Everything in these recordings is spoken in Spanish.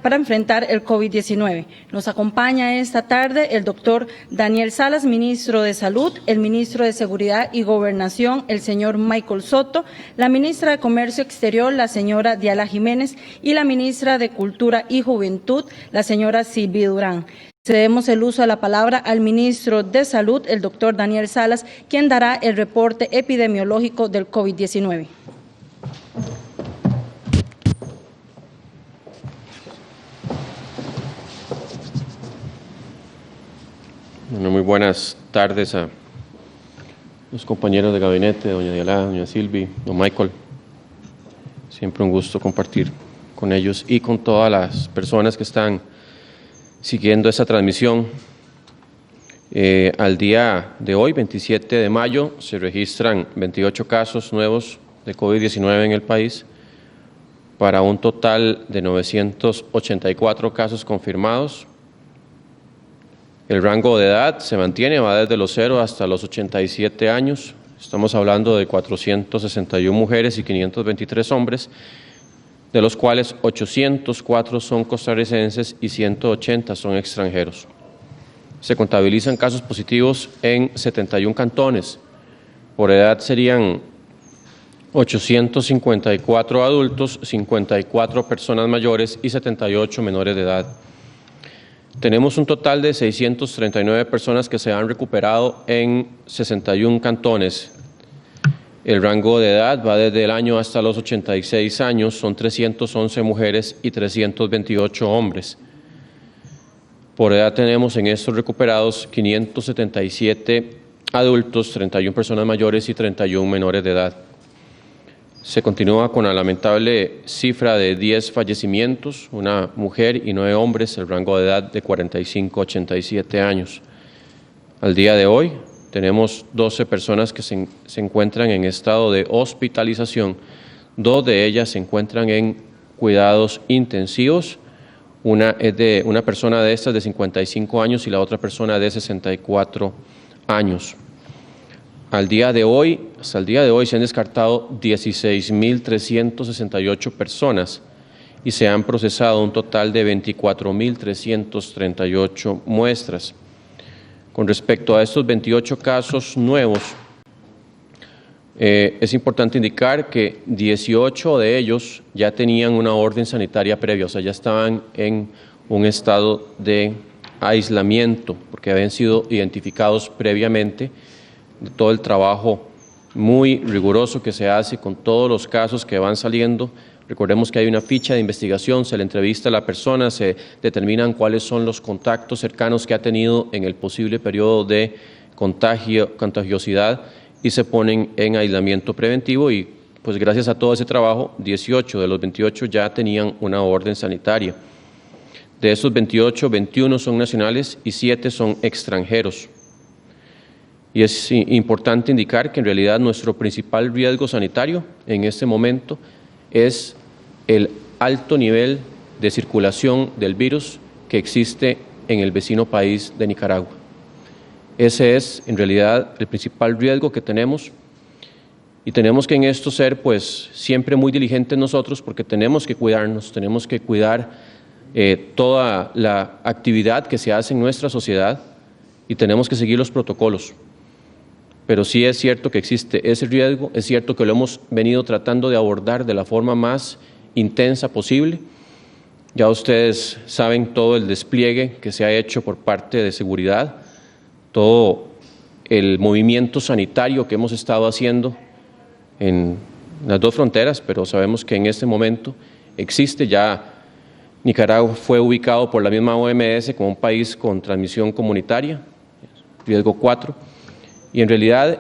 para enfrentar el COVID-19. Nos acompaña esta tarde el doctor Daniel Salas, ministro de Salud, el ministro de Seguridad y Gobernación, el señor Michael Soto, la ministra de Comercio Exterior, la señora Diala Jiménez, y la ministra de Cultura y Juventud, la señora Silvia Durán. Cedemos el uso de la palabra al ministro de Salud, el doctor Daniel Salas, quien dará el reporte epidemiológico del COVID-19. Bueno, muy buenas tardes a los compañeros de gabinete, doña Diala, doña Silvi, don Michael. Siempre un gusto compartir con ellos y con todas las personas que están siguiendo esta transmisión. Al día de hoy, 27 de mayo, se registran 28 casos nuevos de COVID-19 en el país, para un total de 984 casos confirmados. El rango de edad se mantiene, va desde los 0 hasta los 87 años. Estamos hablando de 461 mujeres y 523 hombres, de los cuales 804 son costarricenses y 180 son extranjeros. Se contabilizan casos positivos en 71 cantones. Por edad serían 854 adultos, 54 personas mayores y 78 menores de edad. Tenemos un total de 639 personas que se han recuperado en 61 cantones. El rango de edad va desde el año hasta los 86 años, son 311 mujeres y 328 hombres. Por edad tenemos en estos recuperados 577 adultos, 31 personas mayores y 31 menores de edad. Se continúa con la lamentable cifra de 10 fallecimientos, una mujer y 9 hombres, el rango de edad de 45 a 87 años. Al día de hoy tenemos 12 personas que se encuentran en estado de hospitalización, 2 de ellas se encuentran en cuidados intensivos, una es de una persona de estas de 55 años y la otra persona de 64 años. Hasta el día de hoy se han descartado 16.368 personas y se han procesado un total de 24.338 muestras. Con respecto a estos 28 casos nuevos, es importante indicar que 18 de ellos ya tenían una orden sanitaria previa, o sea, ya estaban en un estado de aislamiento porque habían sido identificados previamente. De todo el trabajo muy riguroso que se hace con todos los casos que van saliendo. Recordemos que hay una ficha de investigación, se le entrevista a la persona, se determinan cuáles son los contactos cercanos que ha tenido en el posible periodo de contagiosidad y se ponen en aislamiento preventivo y pues gracias a todo ese trabajo, 18 de los 28 ya tenían una orden sanitaria. De esos 28, 21 son nacionales y 7 son extranjeros. Y es importante indicar que en realidad nuestro principal riesgo sanitario en este momento es el alto nivel de circulación del virus que existe en el vecino país de Nicaragua. Ese es en realidad el principal riesgo que tenemos y tenemos que en esto ser pues siempre muy diligentes nosotros porque tenemos que cuidarnos, tenemos que cuidar toda la actividad que se hace en nuestra sociedad y tenemos que seguir los protocolos. Pero sí es cierto que existe ese riesgo, es cierto que lo hemos venido tratando de abordar de la forma más intensa posible. Ya ustedes saben todo el despliegue que se ha hecho por parte de seguridad, todo el movimiento sanitario que hemos estado haciendo en las dos fronteras, pero sabemos que en este momento existe ya. Nicaragua fue ubicado por la misma OMS como un país con transmisión comunitaria, riesgo 4. Y en realidad,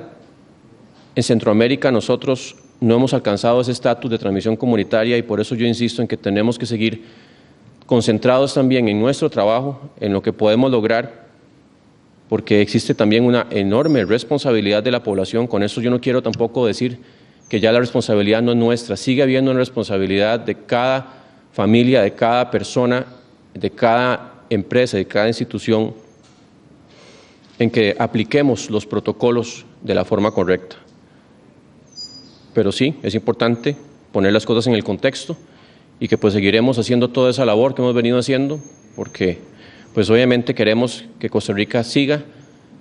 en Centroamérica nosotros no hemos alcanzado ese estatus de transmisión comunitaria y por eso yo insisto en que tenemos que seguir concentrados también en nuestro trabajo, en lo que podemos lograr, porque existe también una enorme responsabilidad de la población. Con eso yo no quiero tampoco decir que ya la responsabilidad no es nuestra, sigue habiendo una responsabilidad de cada familia, de cada persona, de cada empresa, de cada institución, en que apliquemos los protocolos de la forma correcta. Pero sí, es importante poner las cosas en el contexto y que pues seguiremos haciendo toda esa labor que hemos venido haciendo, porque pues obviamente queremos que Costa Rica siga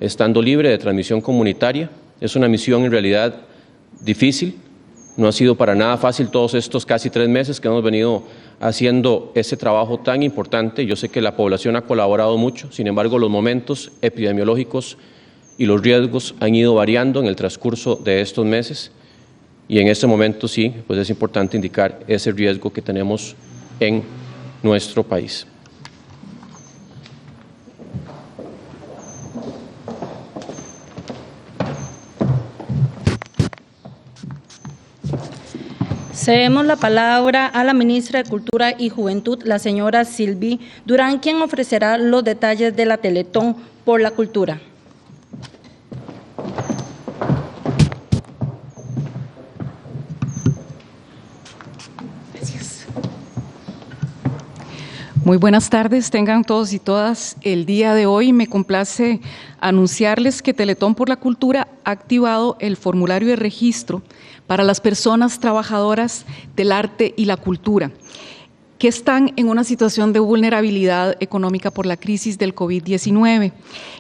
estando libre de transmisión comunitaria. Es una misión en realidad difícil, no ha sido para nada fácil todos estos casi 3 meses que hemos venido haciendo ese trabajo tan importante. Yo sé que la población ha colaborado mucho, sin embargo los momentos epidemiológicos y los riesgos han ido variando en el transcurso de estos meses y en este momento sí, pues es importante indicar ese riesgo que tenemos en nuestro país. Cedemos la palabra a la ministra de Cultura y Juventud, la señora Sylvie Durán, quien ofrecerá los detalles de la Teletón por la Cultura. Gracias. Muy buenas tardes, tengan todos y todas. El día de hoy me complace anunciarles que Teletón por la Cultura ha activado el formulario de registro para las personas trabajadoras del arte y la cultura que están en una situación de vulnerabilidad económica por la crisis del COVID-19.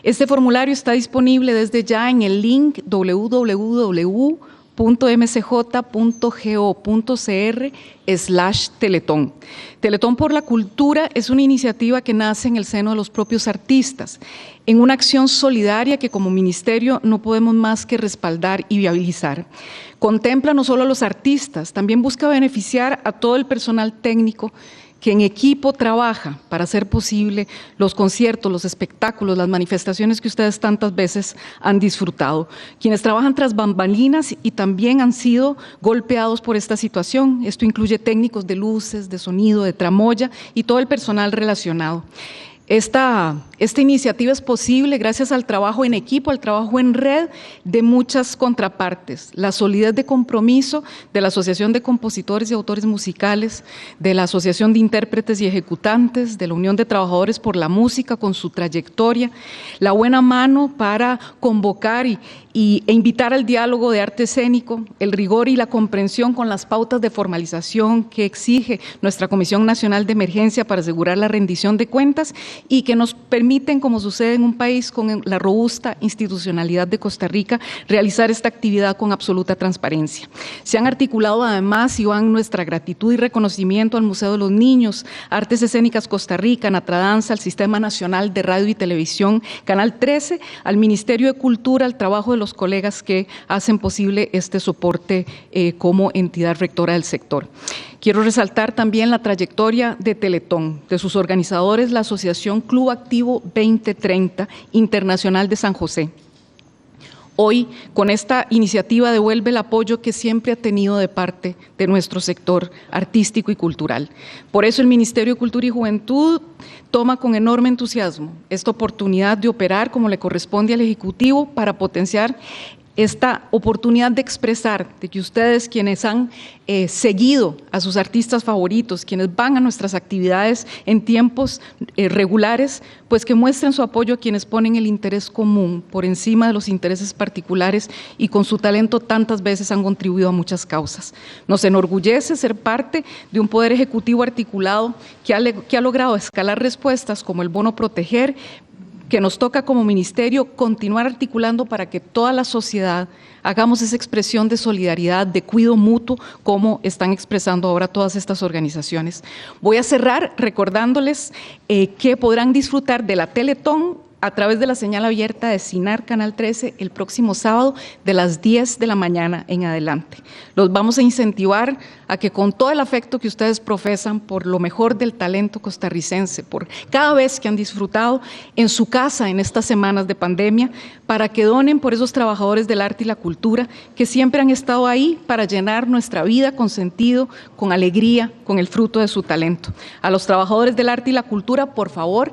Este formulario está disponible desde ya en el link www.mcj.go.cr/Teletón. Teletón por la Cultura es una iniciativa que nace en el seno de los propios artistas, en una acción solidaria que como ministerio no podemos más que respaldar y viabilizar. Contempla no solo a los artistas, también busca beneficiar a todo el personal técnico que en equipo trabaja para hacer posible los conciertos, los espectáculos, las manifestaciones que ustedes tantas veces han disfrutado, quienes trabajan tras bambalinas y también han sido golpeados por esta situación. Esto incluye técnicos de luces, de sonido, de tramoya y todo el personal relacionado. Esta iniciativa es posible gracias al trabajo en equipo, al trabajo en red de muchas contrapartes, la solidez de compromiso de la Asociación de Compositores y Autores Musicales, de la Asociación de Intérpretes y Ejecutantes, de la Unión de Trabajadores por la Música con su trayectoria, la buena mano para convocar e invitar al diálogo de arte escénico, el rigor y la comprensión con las pautas de formalización que exige nuestra Comisión Nacional de Emergencia para asegurar la rendición de cuentas y que nos permiten, como sucede en un país con la robusta institucionalidad de Costa Rica, realizar esta actividad con absoluta transparencia. Se han articulado además, y van nuestra gratitud y reconocimiento al Museo de los Niños, Artes Escénicas Costa Rica, Natradanza, al Sistema Nacional de Radio y Televisión, Canal 13, al Ministerio de Cultura, al trabajo de los colegas que hacen posible este soporte como entidad rectora del sector. Quiero resaltar también la trayectoria de Teletón, de sus organizadores, la Asociación Club Activo 2030 Internacional de San José. Hoy, con esta iniciativa, devuelve el apoyo que siempre ha tenido de parte de nuestro sector artístico y cultural. Por eso el Ministerio de Cultura y Juventud toma con enorme entusiasmo esta oportunidad de operar como le corresponde al Ejecutivo para potenciar esta oportunidad de expresar, de que ustedes quienes han seguido a sus artistas favoritos, quienes van a nuestras actividades en tiempos regulares, pues que muestren su apoyo a quienes ponen el interés común por encima de los intereses particulares y con su talento tantas veces han contribuido a muchas causas. Nos enorgullece ser parte de un poder ejecutivo articulado que ha logrado escalar respuestas como el bono proteger, que nos toca como ministerio continuar articulando para que toda la sociedad hagamos esa expresión de solidaridad, de cuidado mutuo, como están expresando ahora todas estas organizaciones. Voy a cerrar recordándoles que podrán disfrutar de la Teletón a través de la señal abierta de CINAR Canal 13 el próximo sábado de las 10 de la mañana en adelante. Los vamos a incentivar a que con todo el afecto que ustedes profesan por lo mejor del talento costarricense, por cada vez que han disfrutado en su casa en estas semanas de pandemia, para que donen por esos trabajadores del arte y la cultura que siempre han estado ahí para llenar nuestra vida con sentido, con alegría, con el fruto de su talento. A los trabajadores del arte y la cultura, por favor,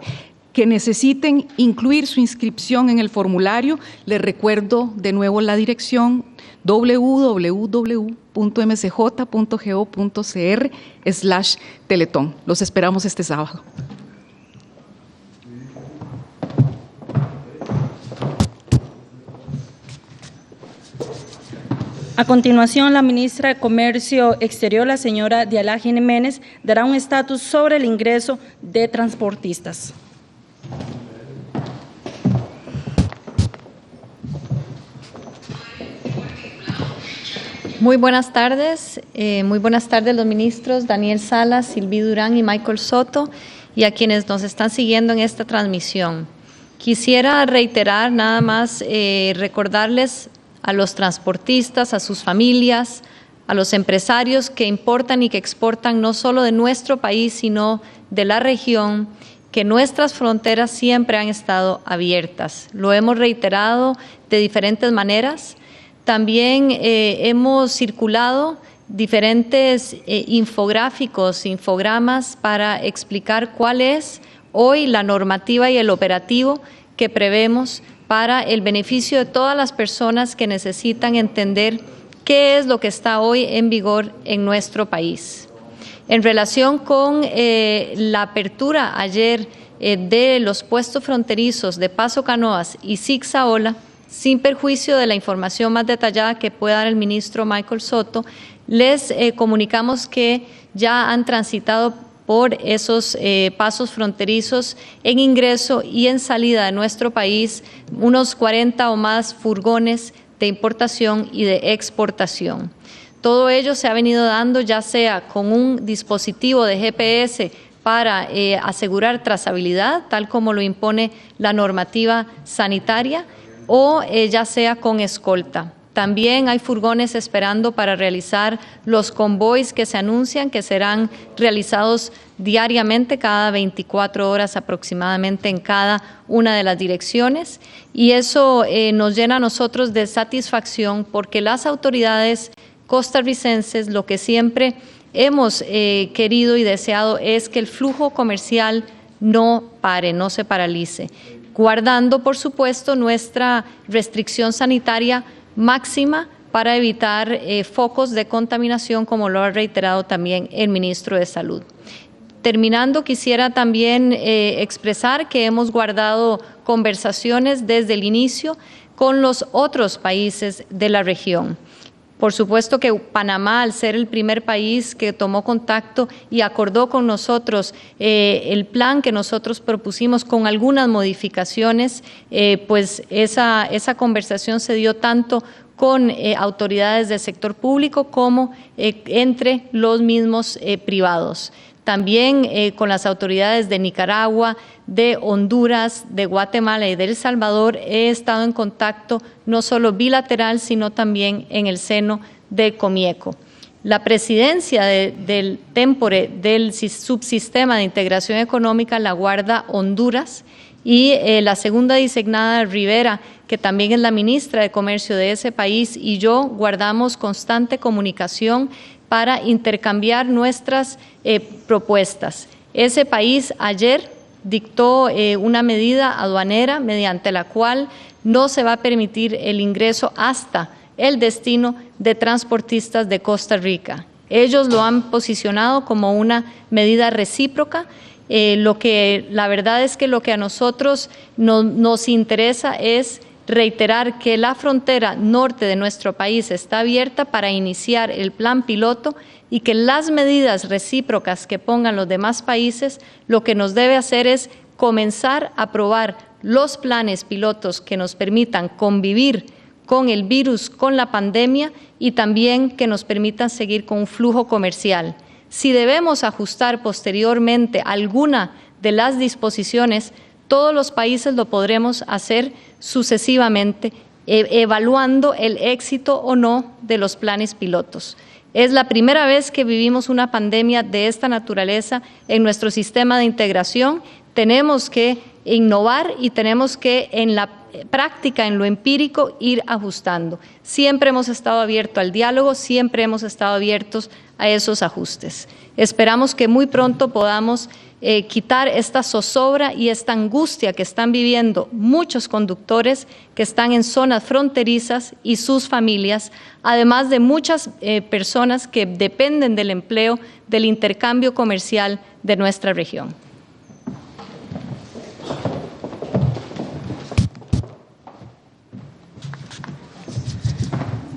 que necesiten incluir su inscripción en el formulario, les recuerdo de nuevo la dirección www.mcj.go.cr/Teletón. Los esperamos este sábado. A continuación, la ministra de Comercio Exterior, la señora Diala Jiménez, dará un estatus sobre el ingreso de transportistas. Muy buenas tardes los ministros Daniel Salas, Sylvie Durán y Michael Soto, y a quienes nos están siguiendo en esta transmisión. Quisiera reiterar nada más, recordarles a los transportistas, a sus familias, a los empresarios que importan y que exportan no solo de nuestro país, sino de la región, que nuestras fronteras siempre han estado abiertas. Lo hemos reiterado de diferentes maneras. También hemos circulado diferentes infogramas para explicar cuál es hoy la normativa y el operativo que prevemos para el beneficio de todas las personas que necesitan entender qué es lo que está hoy en vigor en nuestro país. En relación con la apertura ayer de los puestos fronterizos de Paso Canoas y Zig-Zaola, sin perjuicio de la información más detallada que pueda dar el ministro Michael Soto, les comunicamos que ya han transitado por esos pasos fronterizos en ingreso y en salida de nuestro país unos 40 o más furgones de importación y de exportación. Todo ello se ha venido dando ya sea con un dispositivo de GPS para asegurar trazabilidad, tal como lo impone la normativa sanitaria, o ya sea con escolta. También hay furgones esperando para realizar los convoys que se anuncian, que serán realizados diariamente, cada 24 horas aproximadamente en cada una de las direcciones. Y eso nos llena a nosotros de satisfacción porque las autoridades costarricenses lo que siempre hemos querido y deseado es que el flujo comercial no pare, no se paralice, guardando, por supuesto, nuestra restricción sanitaria máxima para evitar focos de contaminación, como lo ha reiterado también el ministro de Salud. Terminando, quisiera también expresar que hemos guardado conversaciones desde el inicio con los otros países de la región. Por supuesto que Panamá, al ser el primer país que tomó contacto y acordó con nosotros el plan que nosotros propusimos con algunas modificaciones, pues esa conversación se dio tanto con autoridades del sector público como entre los mismos privados. También con las autoridades de Nicaragua, de Honduras, de Guatemala y de El Salvador he estado en contacto no solo bilateral, sino también en el seno de Comieco. La presidencia del Tempore del subsistema de integración económica la guarda Honduras y la segunda designada, Rivera, que también es la ministra de Comercio de ese país, y yo guardamos constante comunicación para intercambiar nuestras propuestas. Ese país ayer dictó una medida aduanera mediante la cual no se va a permitir el ingreso hasta el destino de transportistas de Costa Rica. Ellos lo han posicionado como una medida recíproca. La verdad es que lo que a nosotros nos interesa es reiterar que la frontera norte de nuestro país está abierta para iniciar el plan piloto y que las medidas recíprocas que pongan los demás países lo que nos debe hacer es comenzar a probar los planes pilotos que nos permitan convivir con el virus, con la pandemia, y también que nos permitan seguir con un flujo comercial. Si debemos ajustar posteriormente alguna de las disposiciones, todos los países lo podremos hacer sucesivamente, evaluando el éxito o no de los planes pilotos. Es la primera vez que vivimos una pandemia de esta naturaleza en nuestro sistema de integración. Tenemos que innovar y tenemos que en la práctica, en lo empírico, ir ajustando. Siempre hemos estado abiertos al diálogo, siempre hemos estado abiertos a esos ajustes. Esperamos que muy pronto podamos quitar esta zozobra y esta angustia que están viviendo muchos conductores que están en zonas fronterizas y sus familias, además de muchas personas que dependen del empleo, del intercambio comercial de nuestra región.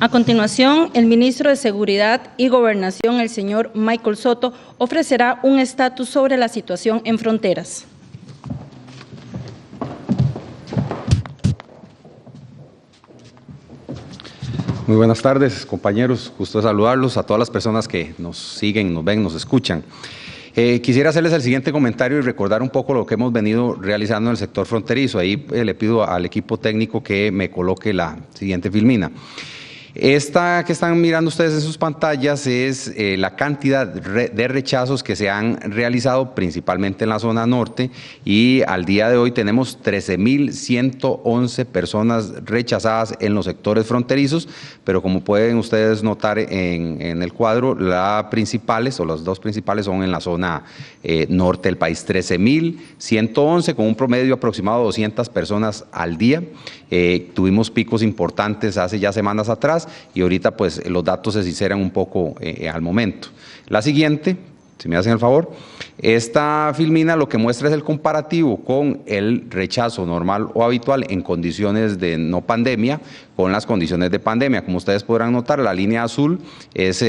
A continuación, el ministro de Seguridad y Gobernación, el señor Michael Soto, ofrecerá un estatus sobre la situación en fronteras. Muy buenas tardes, compañeros. Gusto saludarlos, a todas las personas que nos siguen, nos ven, nos escuchan. Quisiera hacerles el siguiente comentario y recordar un poco lo que hemos venido realizando en el sector fronterizo. Ahí le pido al equipo técnico que me coloque la siguiente filmina. Esta que están mirando ustedes en sus pantallas es la cantidad de rechazos que se han realizado principalmente en la zona norte, y al día de hoy tenemos 13.111 personas rechazadas en los sectores fronterizos, pero como pueden ustedes notar en el cuadro, las principales o las dos principales son en la zona norte del país. 13.111 con un promedio aproximado de 200 personas al día. Tuvimos picos importantes hace ya semanas atrás y ahorita pues los datos se sinceran un poco al momento. La siguiente, si me hacen el favor, esta filmina lo que muestra es el comparativo con el rechazo normal o habitual en condiciones de no pandemia con las condiciones de pandemia. Como ustedes podrán notar, la línea azul es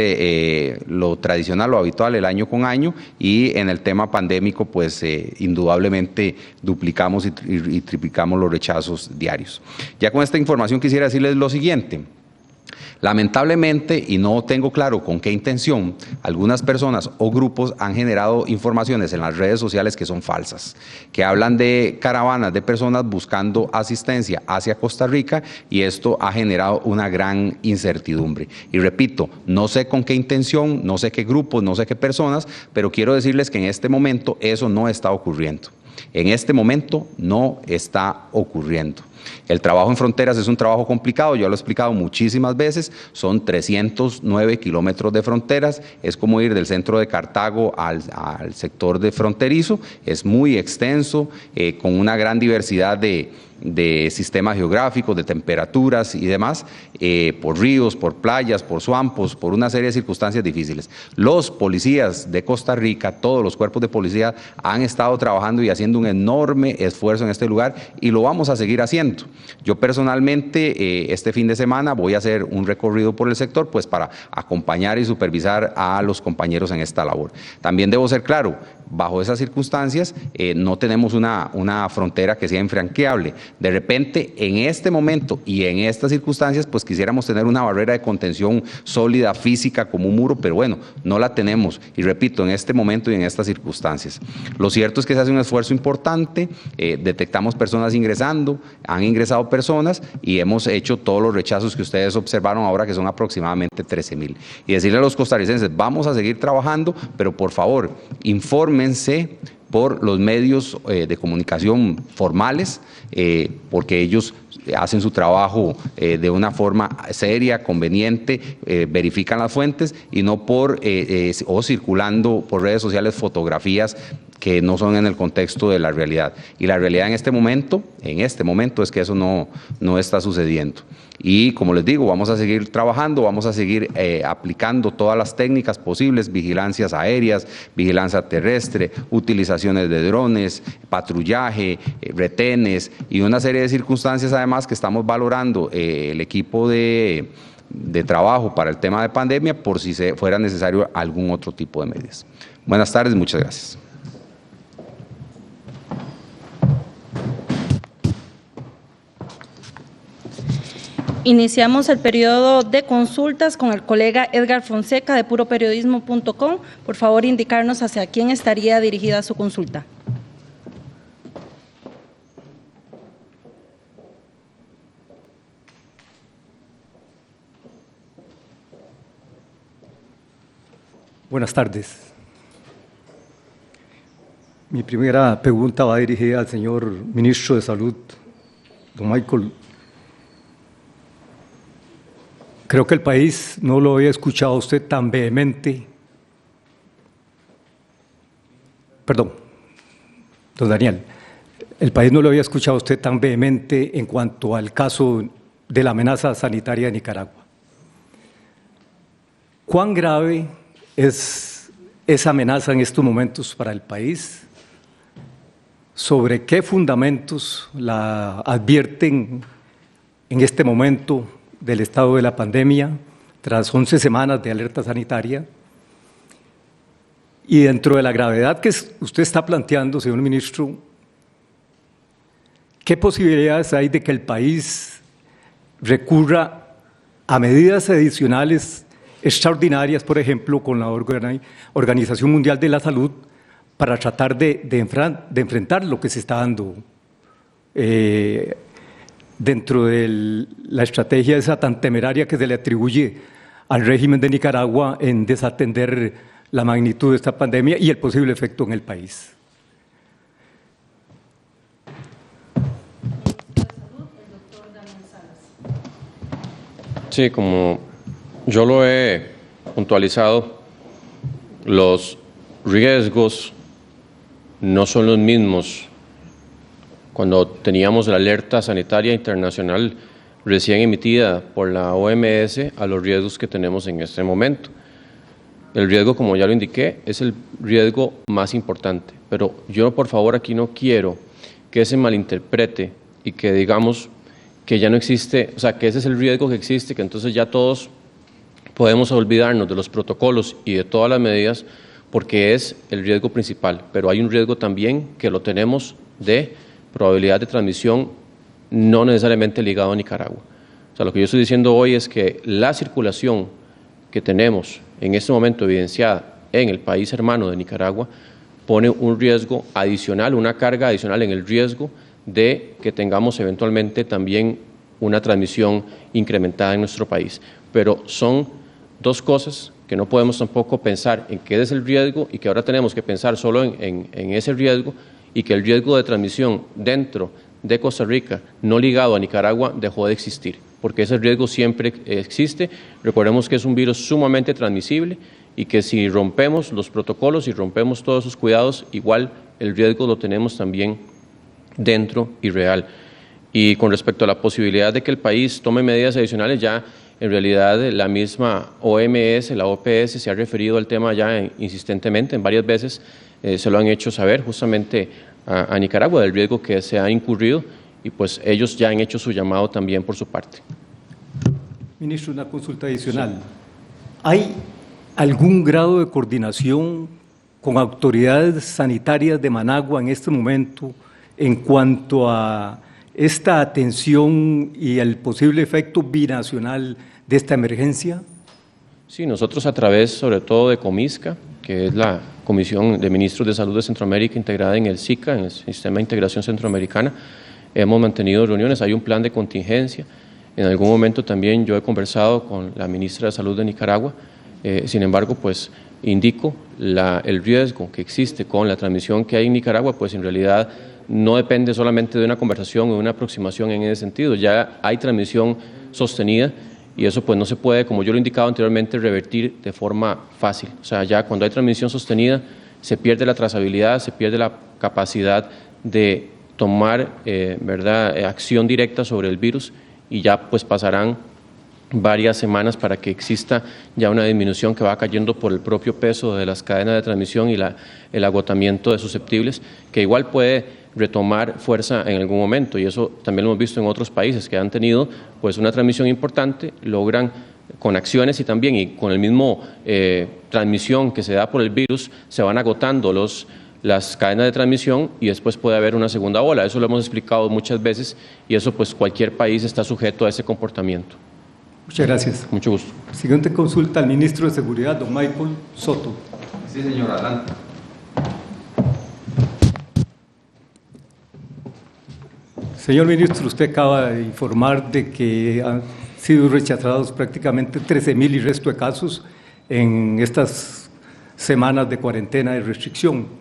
lo tradicional, lo habitual, el año con año, y en el tema pandémico pues indudablemente duplicamos y triplicamos los rechazos diarios. Ya con esta información quisiera decirles lo siguiente. Lamentablemente, y no tengo claro con qué intención, algunas personas o grupos han generado informaciones en las redes sociales que son falsas, que hablan de caravanas de personas buscando asistencia hacia Costa Rica, y esto ha generado una gran incertidumbre. Y repito, no sé con qué intención, no sé qué grupos, no sé qué personas, pero quiero decirles que en este momento eso no está ocurriendo. En este momento no está ocurriendo. El trabajo en fronteras es un trabajo complicado, yo lo he explicado muchísimas veces, son 309 kilómetros de fronteras, es como ir del centro de Cartago al sector de fronterizo, es muy extenso, con una gran diversidad de sistemas geográficos, de temperaturas y demás, por ríos, por playas, por suampos, por una serie de circunstancias difíciles. Los policías de Costa Rica, todos los cuerpos de policía han estado trabajando y haciendo un enorme esfuerzo en este lugar, y lo vamos a seguir haciendo. Yo personalmente este fin de semana voy a hacer un recorrido por el sector pues para acompañar y supervisar a los compañeros en esta labor. También debo ser claro, bajo esas circunstancias no tenemos una frontera que sea infranqueable. De repente, en este momento y en estas circunstancias, pues quisiéramos tener una barrera de contención sólida, física, como un muro, pero bueno, no la tenemos. Y repito, en este momento y en estas circunstancias. Lo cierto es que se hace un esfuerzo importante, detectamos personas ingresando, han ingresado personas y hemos hecho todos los rechazos que ustedes observaron ahora, que son aproximadamente 13.000. Y decirle a los costarricenses, vamos a seguir trabajando, pero por favor, infórmense por los medios de comunicación formales, porque ellos hacen su trabajo de una forma seria, conveniente, verifican las fuentes, y no o circulando por redes sociales fotografías que no son en el contexto de la realidad. Y la realidad en este momento es que eso no está sucediendo. Y como les digo, vamos a seguir trabajando, vamos a seguir aplicando todas las técnicas posibles, vigilancias aéreas, vigilancia terrestre, utilizaciones de drones, patrullaje, retenes y una serie de circunstancias además que estamos valorando el equipo de trabajo para el tema de pandemia por si fuera necesario algún otro tipo de medidas. Buenas tardes, muchas gracias. Iniciamos el periodo de consultas con el colega Edgar Fonseca de puroperiodismo.com. Por favor, indicarnos hacia quién estaría dirigida su consulta. Buenas tardes. Mi primera pregunta va dirigida al señor ministro de Salud, don Michael. Creo que el país no lo había escuchado a usted tan vehemente. Perdón, don Daniel. El país no lo había escuchado a usted tan vehemente en cuanto al caso de la amenaza sanitaria de Nicaragua. ¿Cuán grave es esa amenaza en estos momentos para el país? ¿Sobre qué fundamentos la advierten en este momento del estado de la pandemia, tras 11 semanas de alerta sanitaria. Y dentro de la gravedad que usted está planteando, señor ministro, ¿qué posibilidades hay de que el país recurra a medidas adicionales extraordinarias, por ejemplo, con la Organización Mundial de la Salud, para tratar de enfrentar lo que se está dando dentro de la estrategia esa tan temeraria que se le atribuye al régimen de Nicaragua en desatender la magnitud de esta pandemia y el posible efecto en el país? Sí, como yo lo he puntualizado, los riesgos no son los mismos cuando teníamos la alerta sanitaria internacional recién emitida por la OMS a los riesgos que tenemos en este momento. El riesgo, como ya lo indiqué, es el riesgo más importante, pero yo por favor aquí no quiero que se malinterprete y que digamos que ya no existe, o sea, que ese es el riesgo que existe, que entonces ya todos podemos olvidarnos de los protocolos y de todas las medidas porque es el riesgo principal, pero hay un riesgo también que lo tenemos de probabilidad de transmisión no necesariamente ligado a Nicaragua. O sea, lo que yo estoy diciendo hoy es que la circulación que tenemos en este momento evidenciada en el país hermano de Nicaragua pone un riesgo adicional, una carga adicional en el riesgo de que tengamos eventualmente también una transmisión incrementada en nuestro país. Pero son dos cosas que no podemos tampoco pensar en qué es el riesgo y que ahora tenemos que pensar solo en ese riesgo y que el riesgo de transmisión dentro de Costa Rica, no ligado a Nicaragua, dejó de existir, porque ese riesgo siempre existe. Recordemos que es un virus sumamente transmisible y que si rompemos los protocolos y rompemos todos esos cuidados, igual el riesgo lo tenemos también dentro y real. Y con respecto a la posibilidad de que el país tome medidas adicionales, ya en realidad la misma OMS, la OPS, se ha referido al tema ya insistentemente, en varias veces se lo han hecho saber justamente a Nicaragua del riesgo que se ha incurrido y pues ellos ya han hecho su llamado también por su parte. Ministro, una consulta adicional. ¿Hay algún grado de coordinación con autoridades sanitarias de Managua en este momento en cuanto a esta atención y el posible efecto binacional de esta emergencia? Sí, nosotros a través sobre todo de Comisca, que es la Comisión de Ministros de Salud de Centroamérica integrada en el SICA, en el Sistema de Integración Centroamericana, hemos mantenido reuniones, hay un plan de contingencia. En algún momento también yo he conversado con la ministra de Salud de Nicaragua, sin embargo, pues indico el riesgo que existe con la transmisión que hay en Nicaragua, pues en realidad no depende solamente de una conversación o de una aproximación en ese sentido, ya hay transmisión sostenida y eso pues no se puede, como yo lo he indicado anteriormente, revertir de forma fácil. O sea, ya cuando hay transmisión sostenida se pierde la trazabilidad, se pierde la capacidad de tomar acción directa sobre el virus y ya pues pasarán varias semanas para que exista ya una disminución que va cayendo por el propio peso de las cadenas de transmisión y el agotamiento de susceptibles, que igual puede retomar fuerza en algún momento, y eso también lo hemos visto en otros países que han tenido pues una transmisión importante, logran con acciones y también y con el mismo transmisión que se da por el virus, se van agotando las cadenas de transmisión y después puede haber una segunda ola. Eso lo hemos explicado muchas veces y eso pues cualquier país está sujeto a ese comportamiento. Muchas gracias. Mucho gusto. Siguiente consulta al ministro de Seguridad, don Michael Soto. Sí, señor, adelante. Señor ministro, usted acaba de informar de que han sido rechazados prácticamente 13.000 y resto de casos en estas semanas de cuarentena y restricción.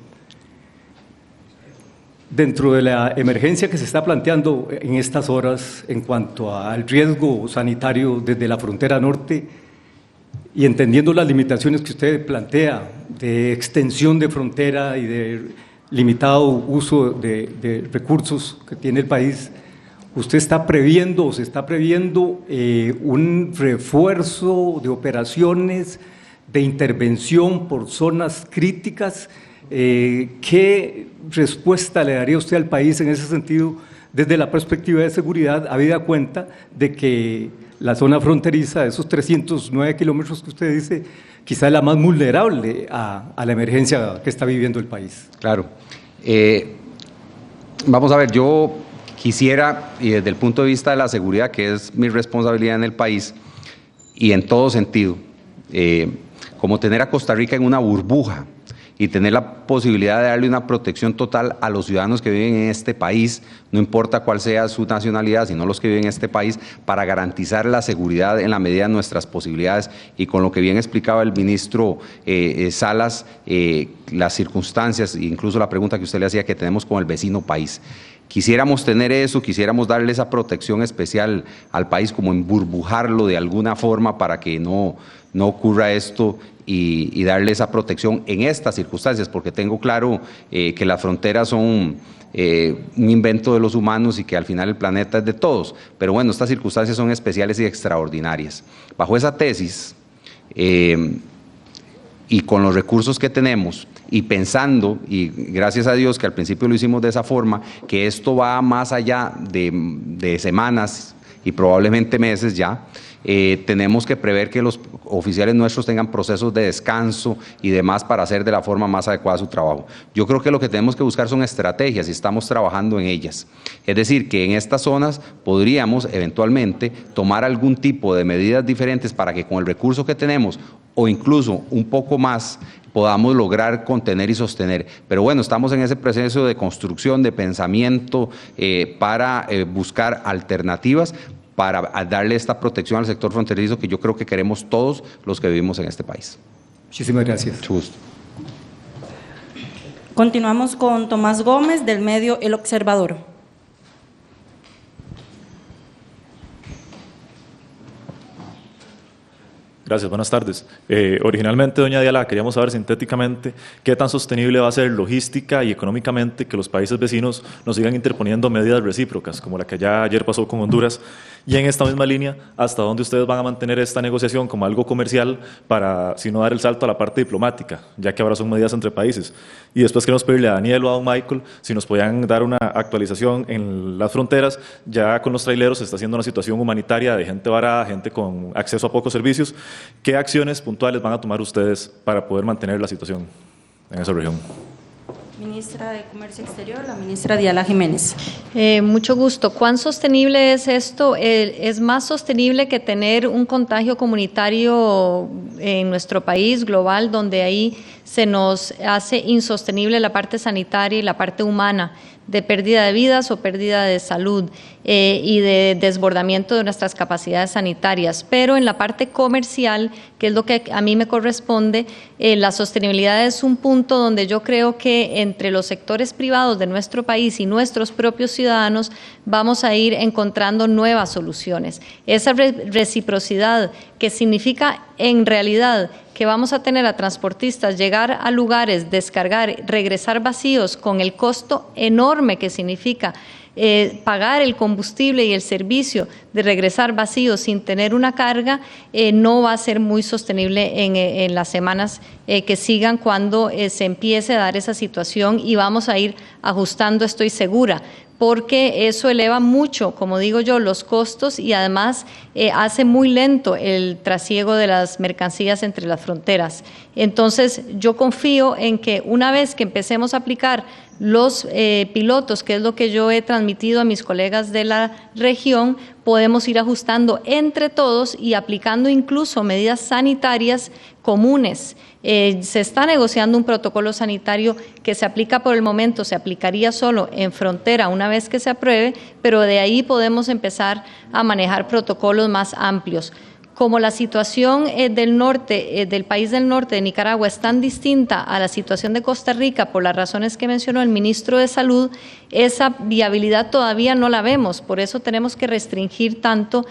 Dentro de la emergencia que se está planteando en estas horas en cuanto al riesgo sanitario desde la frontera norte y entendiendo las limitaciones que usted plantea de extensión de frontera y de limitado uso de recursos que tiene el país, ¿usted está previendo o se está previendo un refuerzo de operaciones de intervención por zonas críticas? ¿Qué respuesta le daría usted al país en ese sentido desde la perspectiva de seguridad, habida cuenta de que la zona fronteriza, de esos 309 kilómetros que usted dice, quizá es la más vulnerable a la emergencia que está viviendo el país. Claro. Vamos a ver, yo quisiera, y desde el punto de vista de la seguridad, que es mi responsabilidad en el país, y en todo sentido, como tener a Costa Rica en una burbuja y tener la posibilidad de darle una protección total a los ciudadanos que viven en este país, no importa cuál sea su nacionalidad, sino los que viven en este país, para garantizar la seguridad en la medida de nuestras posibilidades, y con lo que bien explicaba el ministro Salas, las circunstancias, incluso la pregunta que usted le hacía que tenemos con el vecino país. Quisiéramos tener eso, quisiéramos darle esa protección especial al país, como emburbujarlo de alguna forma para que no ocurra esto, y darle esa protección en estas circunstancias, porque tengo claro que las fronteras son un invento de los humanos y que al final el planeta es de todos. Pero bueno, estas circunstancias son especiales y extraordinarias. Bajo esa tesis, y con los recursos que tenemos, y pensando, y gracias a Dios que al principio lo hicimos de esa forma, que esto va más allá de semanas y probablemente meses ya, tenemos que prever que los oficiales nuestros tengan procesos de descanso y demás para hacer de la forma más adecuada su trabajo. Yo creo que lo que tenemos que buscar son estrategias y estamos trabajando en ellas. Es decir, que en estas zonas podríamos eventualmente tomar algún tipo de medidas diferentes para que con el recurso que tenemos, o incluso un poco más, podamos lograr contener y sostener. Pero bueno, estamos en ese proceso de construcción, de pensamiento, para buscar alternativas para darle esta protección al sector fronterizo que yo creo que queremos todos los que vivimos en este país. Muchísimas gracias. Mucho gusto. Continuamos con Tomás Gómez, del medio El Observador. Gracias, buenas tardes. Originalmente, doña Diala, queríamos saber sintéticamente qué tan sostenible va a ser logística y económicamente que los países vecinos nos sigan interponiendo medidas recíprocas, como la que ya ayer pasó con Honduras, y en esta misma línea, ¿hasta dónde ustedes van a mantener esta negociación como algo comercial para, si no, dar el salto a la parte diplomática, ya que ahora son medidas entre países? Y después queremos pedirle a Daniel o a don Michael si nos podían dar una actualización en las fronteras. Ya con los traileros se está haciendo una situación humanitaria de gente varada, gente con acceso a pocos servicios. ¿Qué acciones puntuales van a tomar ustedes para poder mantener la situación en esa región? Ministra de Comercio Exterior, la ministra Diala Jiménez. Mucho gusto. ¿Cuán sostenible es esto? Es más sostenible que tener un contagio comunitario en nuestro país global, donde ahí se nos hace insostenible la parte sanitaria y la parte humana, de pérdida de vidas o pérdida de salud y de desbordamiento de nuestras capacidades sanitarias. Pero en la parte comercial, que es lo que a mí me corresponde, la sostenibilidad es un punto donde yo creo que entre los sectores privados de nuestro país y nuestros propios ciudadanos vamos a ir encontrando nuevas soluciones. Esa reciprocidad que significa en realidad que vamos a tener a transportistas llegar a lugares, descargar, regresar vacíos con el costo enorme que significa pagar el combustible y el servicio de regresar vacíos sin tener una carga, no va a ser muy sostenible en las semanas que sigan, cuando se empiece a dar esa situación, y vamos a ir ajustando, estoy segura, porque eso eleva mucho, como digo yo, los costos, y además hace muy lento el trasiego de las mercancías entre las fronteras. Entonces, yo confío en que una vez que empecemos a aplicar los pilotos, que es lo que yo he transmitido a mis colegas de la región, podemos ir ajustando entre todos y aplicando incluso medidas sanitarias comunes. Se está negociando un protocolo sanitario que se aplica por el momento, se aplicaría solo en frontera una vez que se apruebe, pero de ahí podemos empezar a manejar protocolos más amplios. Como la situación del norte, del país del norte de Nicaragua, es tan distinta a la situación de Costa Rica por las razones que mencionó el ministro de Salud, esa viabilidad todavía no la vemos. Por eso tenemos que restringir tanto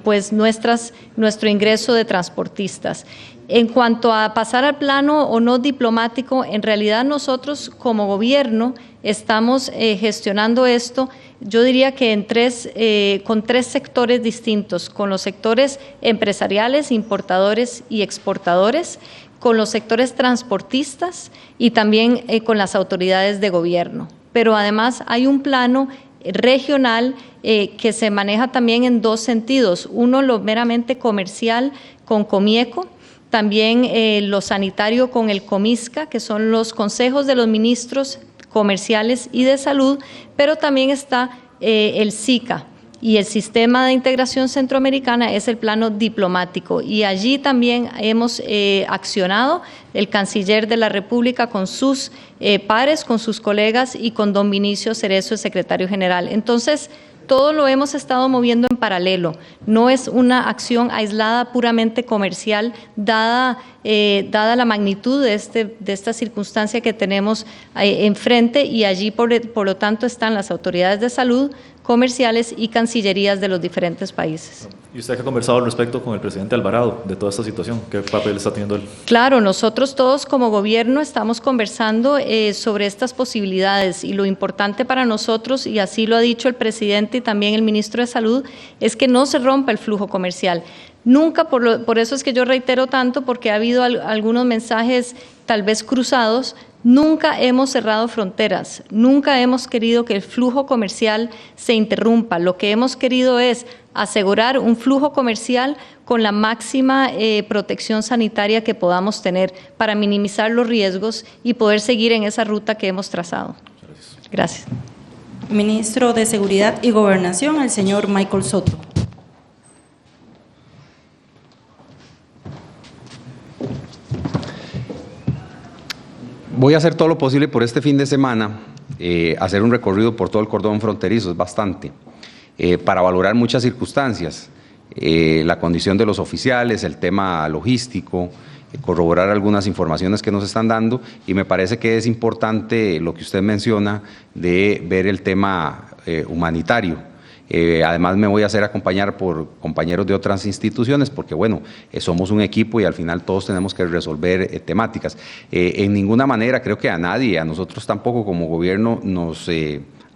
pues nuestro ingreso de transportistas. En cuanto a pasar al plano o no diplomático, en realidad nosotros como gobierno estamos gestionando esto, yo diría que con tres sectores distintos: con los sectores empresariales, importadores y exportadores, con los sectores transportistas y también con las autoridades de gobierno. Pero además hay un plano regional que se maneja también en dos sentidos. Uno, lo meramente comercial con Comieco, también lo sanitario con el Comisca, que son los consejos de los ministros comerciales y de salud, pero también está el SICA. Y el Sistema de Integración Centroamericana es el plano diplomático. Y allí también hemos accionado el canciller de la República con sus pares, con sus colegas y con don Vinicio Cerezo, el secretario general. Entonces, todo lo hemos estado moviendo en paralelo. No es una acción aislada puramente comercial, dada la magnitud de esta circunstancia que tenemos enfrente, y allí, por lo tanto, están las autoridades de salud, comerciales y cancillerías de los diferentes países. ¿Y usted que ha conversado al respecto con el presidente Alvarado de toda esta situación? ¿Qué papel está teniendo él? Claro, nosotros todos como gobierno estamos conversando sobre estas posibilidades, y lo importante para nosotros, y así lo ha dicho el presidente y también el ministro de Salud, es que no se rompa el flujo comercial. Nunca, por eso es que yo reitero tanto, porque ha habido algunos mensajes tal vez cruzados. Nunca hemos cerrado fronteras, nunca hemos querido que el flujo comercial se interrumpa. Lo que hemos querido es asegurar un flujo comercial con la máxima protección sanitaria que podamos tener para minimizar los riesgos y poder seguir en esa ruta que hemos trazado. Gracias. Ministro de Seguridad y Gobernación, el señor Michael Soto. Voy a hacer todo lo posible por este fin de semana, hacer un recorrido por todo el cordón fronterizo, es bastante, para valorar muchas circunstancias, la condición de los oficiales, el tema logístico, corroborar algunas informaciones que nos están dando, y me parece que es importante lo que usted menciona de ver el tema humanitario. Además me voy a hacer acompañar por compañeros de otras instituciones porque, bueno, somos un equipo y al final todos tenemos que resolver temáticas. En ninguna manera, creo que a nadie, a nosotros tampoco como gobierno, nos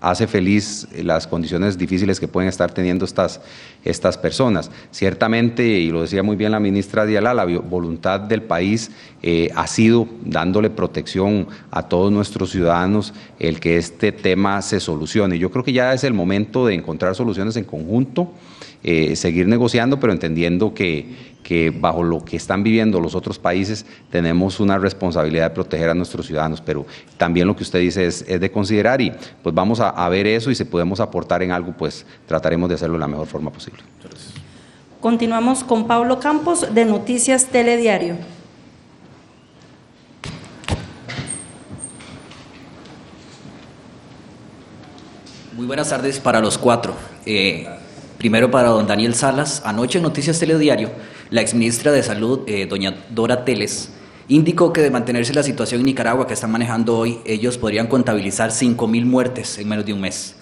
hace feliz las condiciones difíciles que pueden estar teniendo estas personas. Ciertamente, y lo decía muy bien la ministra Diala, la voluntad del país ha sido dándole protección a todos nuestros ciudadanos, el que este tema se solucione. Yo creo que ya es el momento de encontrar soluciones en conjunto, seguir negociando, pero entendiendo que bajo lo que están viviendo los otros países tenemos una responsabilidad de proteger a nuestros ciudadanos, pero también lo que usted dice es de considerar, y pues vamos a ver eso, y si podemos aportar en algo, pues trataremos de hacerlo de la mejor forma posible. Continuamos con Pablo Campos, de Noticias Telediario. Muy buenas tardes para los cuatro. Primero para don Daniel Salas. Anoche en Noticias Telediario, la exministra de Salud, doña Dora Teles, indicó que de mantenerse la situación en Nicaragua que están manejando hoy, ellos podrían contabilizar 5.000 muertes en menos de un mes.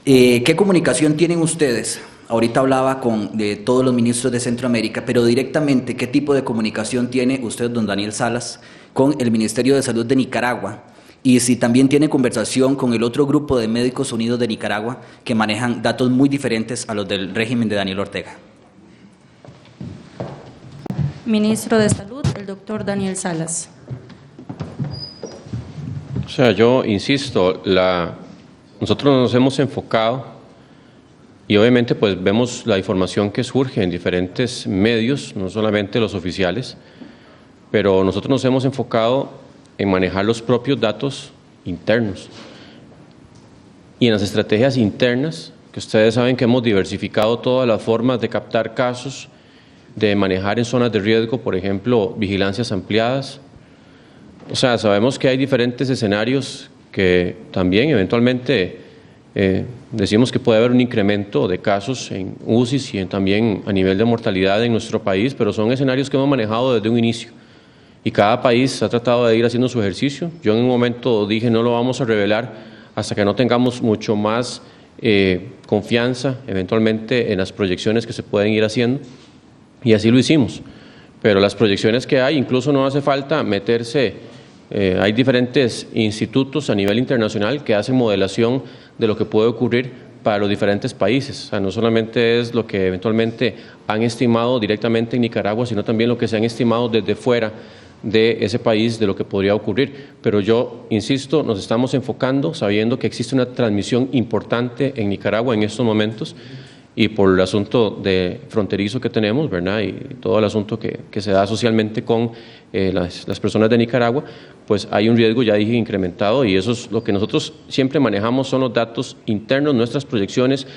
¿Qué comunicación tienen ustedes? Ahorita hablaba de todos los ministros de Centroamérica, pero directamente, ¿qué tipo de comunicación tiene usted, don Daniel Salas, con el Ministerio de Salud de Nicaragua? Y si también tiene conversación con el otro grupo de Médicos Unidos de Nicaragua, que manejan datos muy diferentes a los del régimen de Daniel Ortega. Ministro de Salud, el doctor Daniel Salas. O sea, yo insisto, nosotros nos hemos enfocado, y obviamente pues vemos la información que surge en diferentes medios, no solamente los oficiales, pero nosotros nos hemos enfocado en manejar los propios datos internos y en las estrategias internas, que ustedes saben que hemos diversificado todas las formas de captar casos, de manejar en zonas de riesgo, por ejemplo, vigilancias ampliadas. O sea, sabemos que hay diferentes escenarios que también eventualmente decimos que puede haber un incremento de casos en UCIs y también a nivel de mortalidad en nuestro país, pero son escenarios que hemos manejado desde un inicio. Y cada país ha tratado de ir haciendo su ejercicio. Yo en un momento dije no lo vamos a revelar hasta que no tengamos mucho más confianza eventualmente en las proyecciones que se pueden ir haciendo, y así lo hicimos. Pero las proyecciones que hay, incluso no hace falta meterse, hay diferentes institutos a nivel internacional que hacen modelación de lo que puede ocurrir para los diferentes países. O sea, no solamente es lo que eventualmente han estimado directamente en Nicaragua, sino también lo que se han estimado desde fuera de ese país de lo que podría ocurrir. Pero yo, insisto, nos estamos enfocando sabiendo que existe una transmisión importante en Nicaragua en estos momentos y por el asunto de fronterizo que tenemos, ¿verdad? Y todo el asunto que se da socialmente con las personas de Nicaragua, pues hay un riesgo, ya dije, incrementado, y eso es lo que nosotros siempre manejamos, son los datos internos, nuestras proyecciones.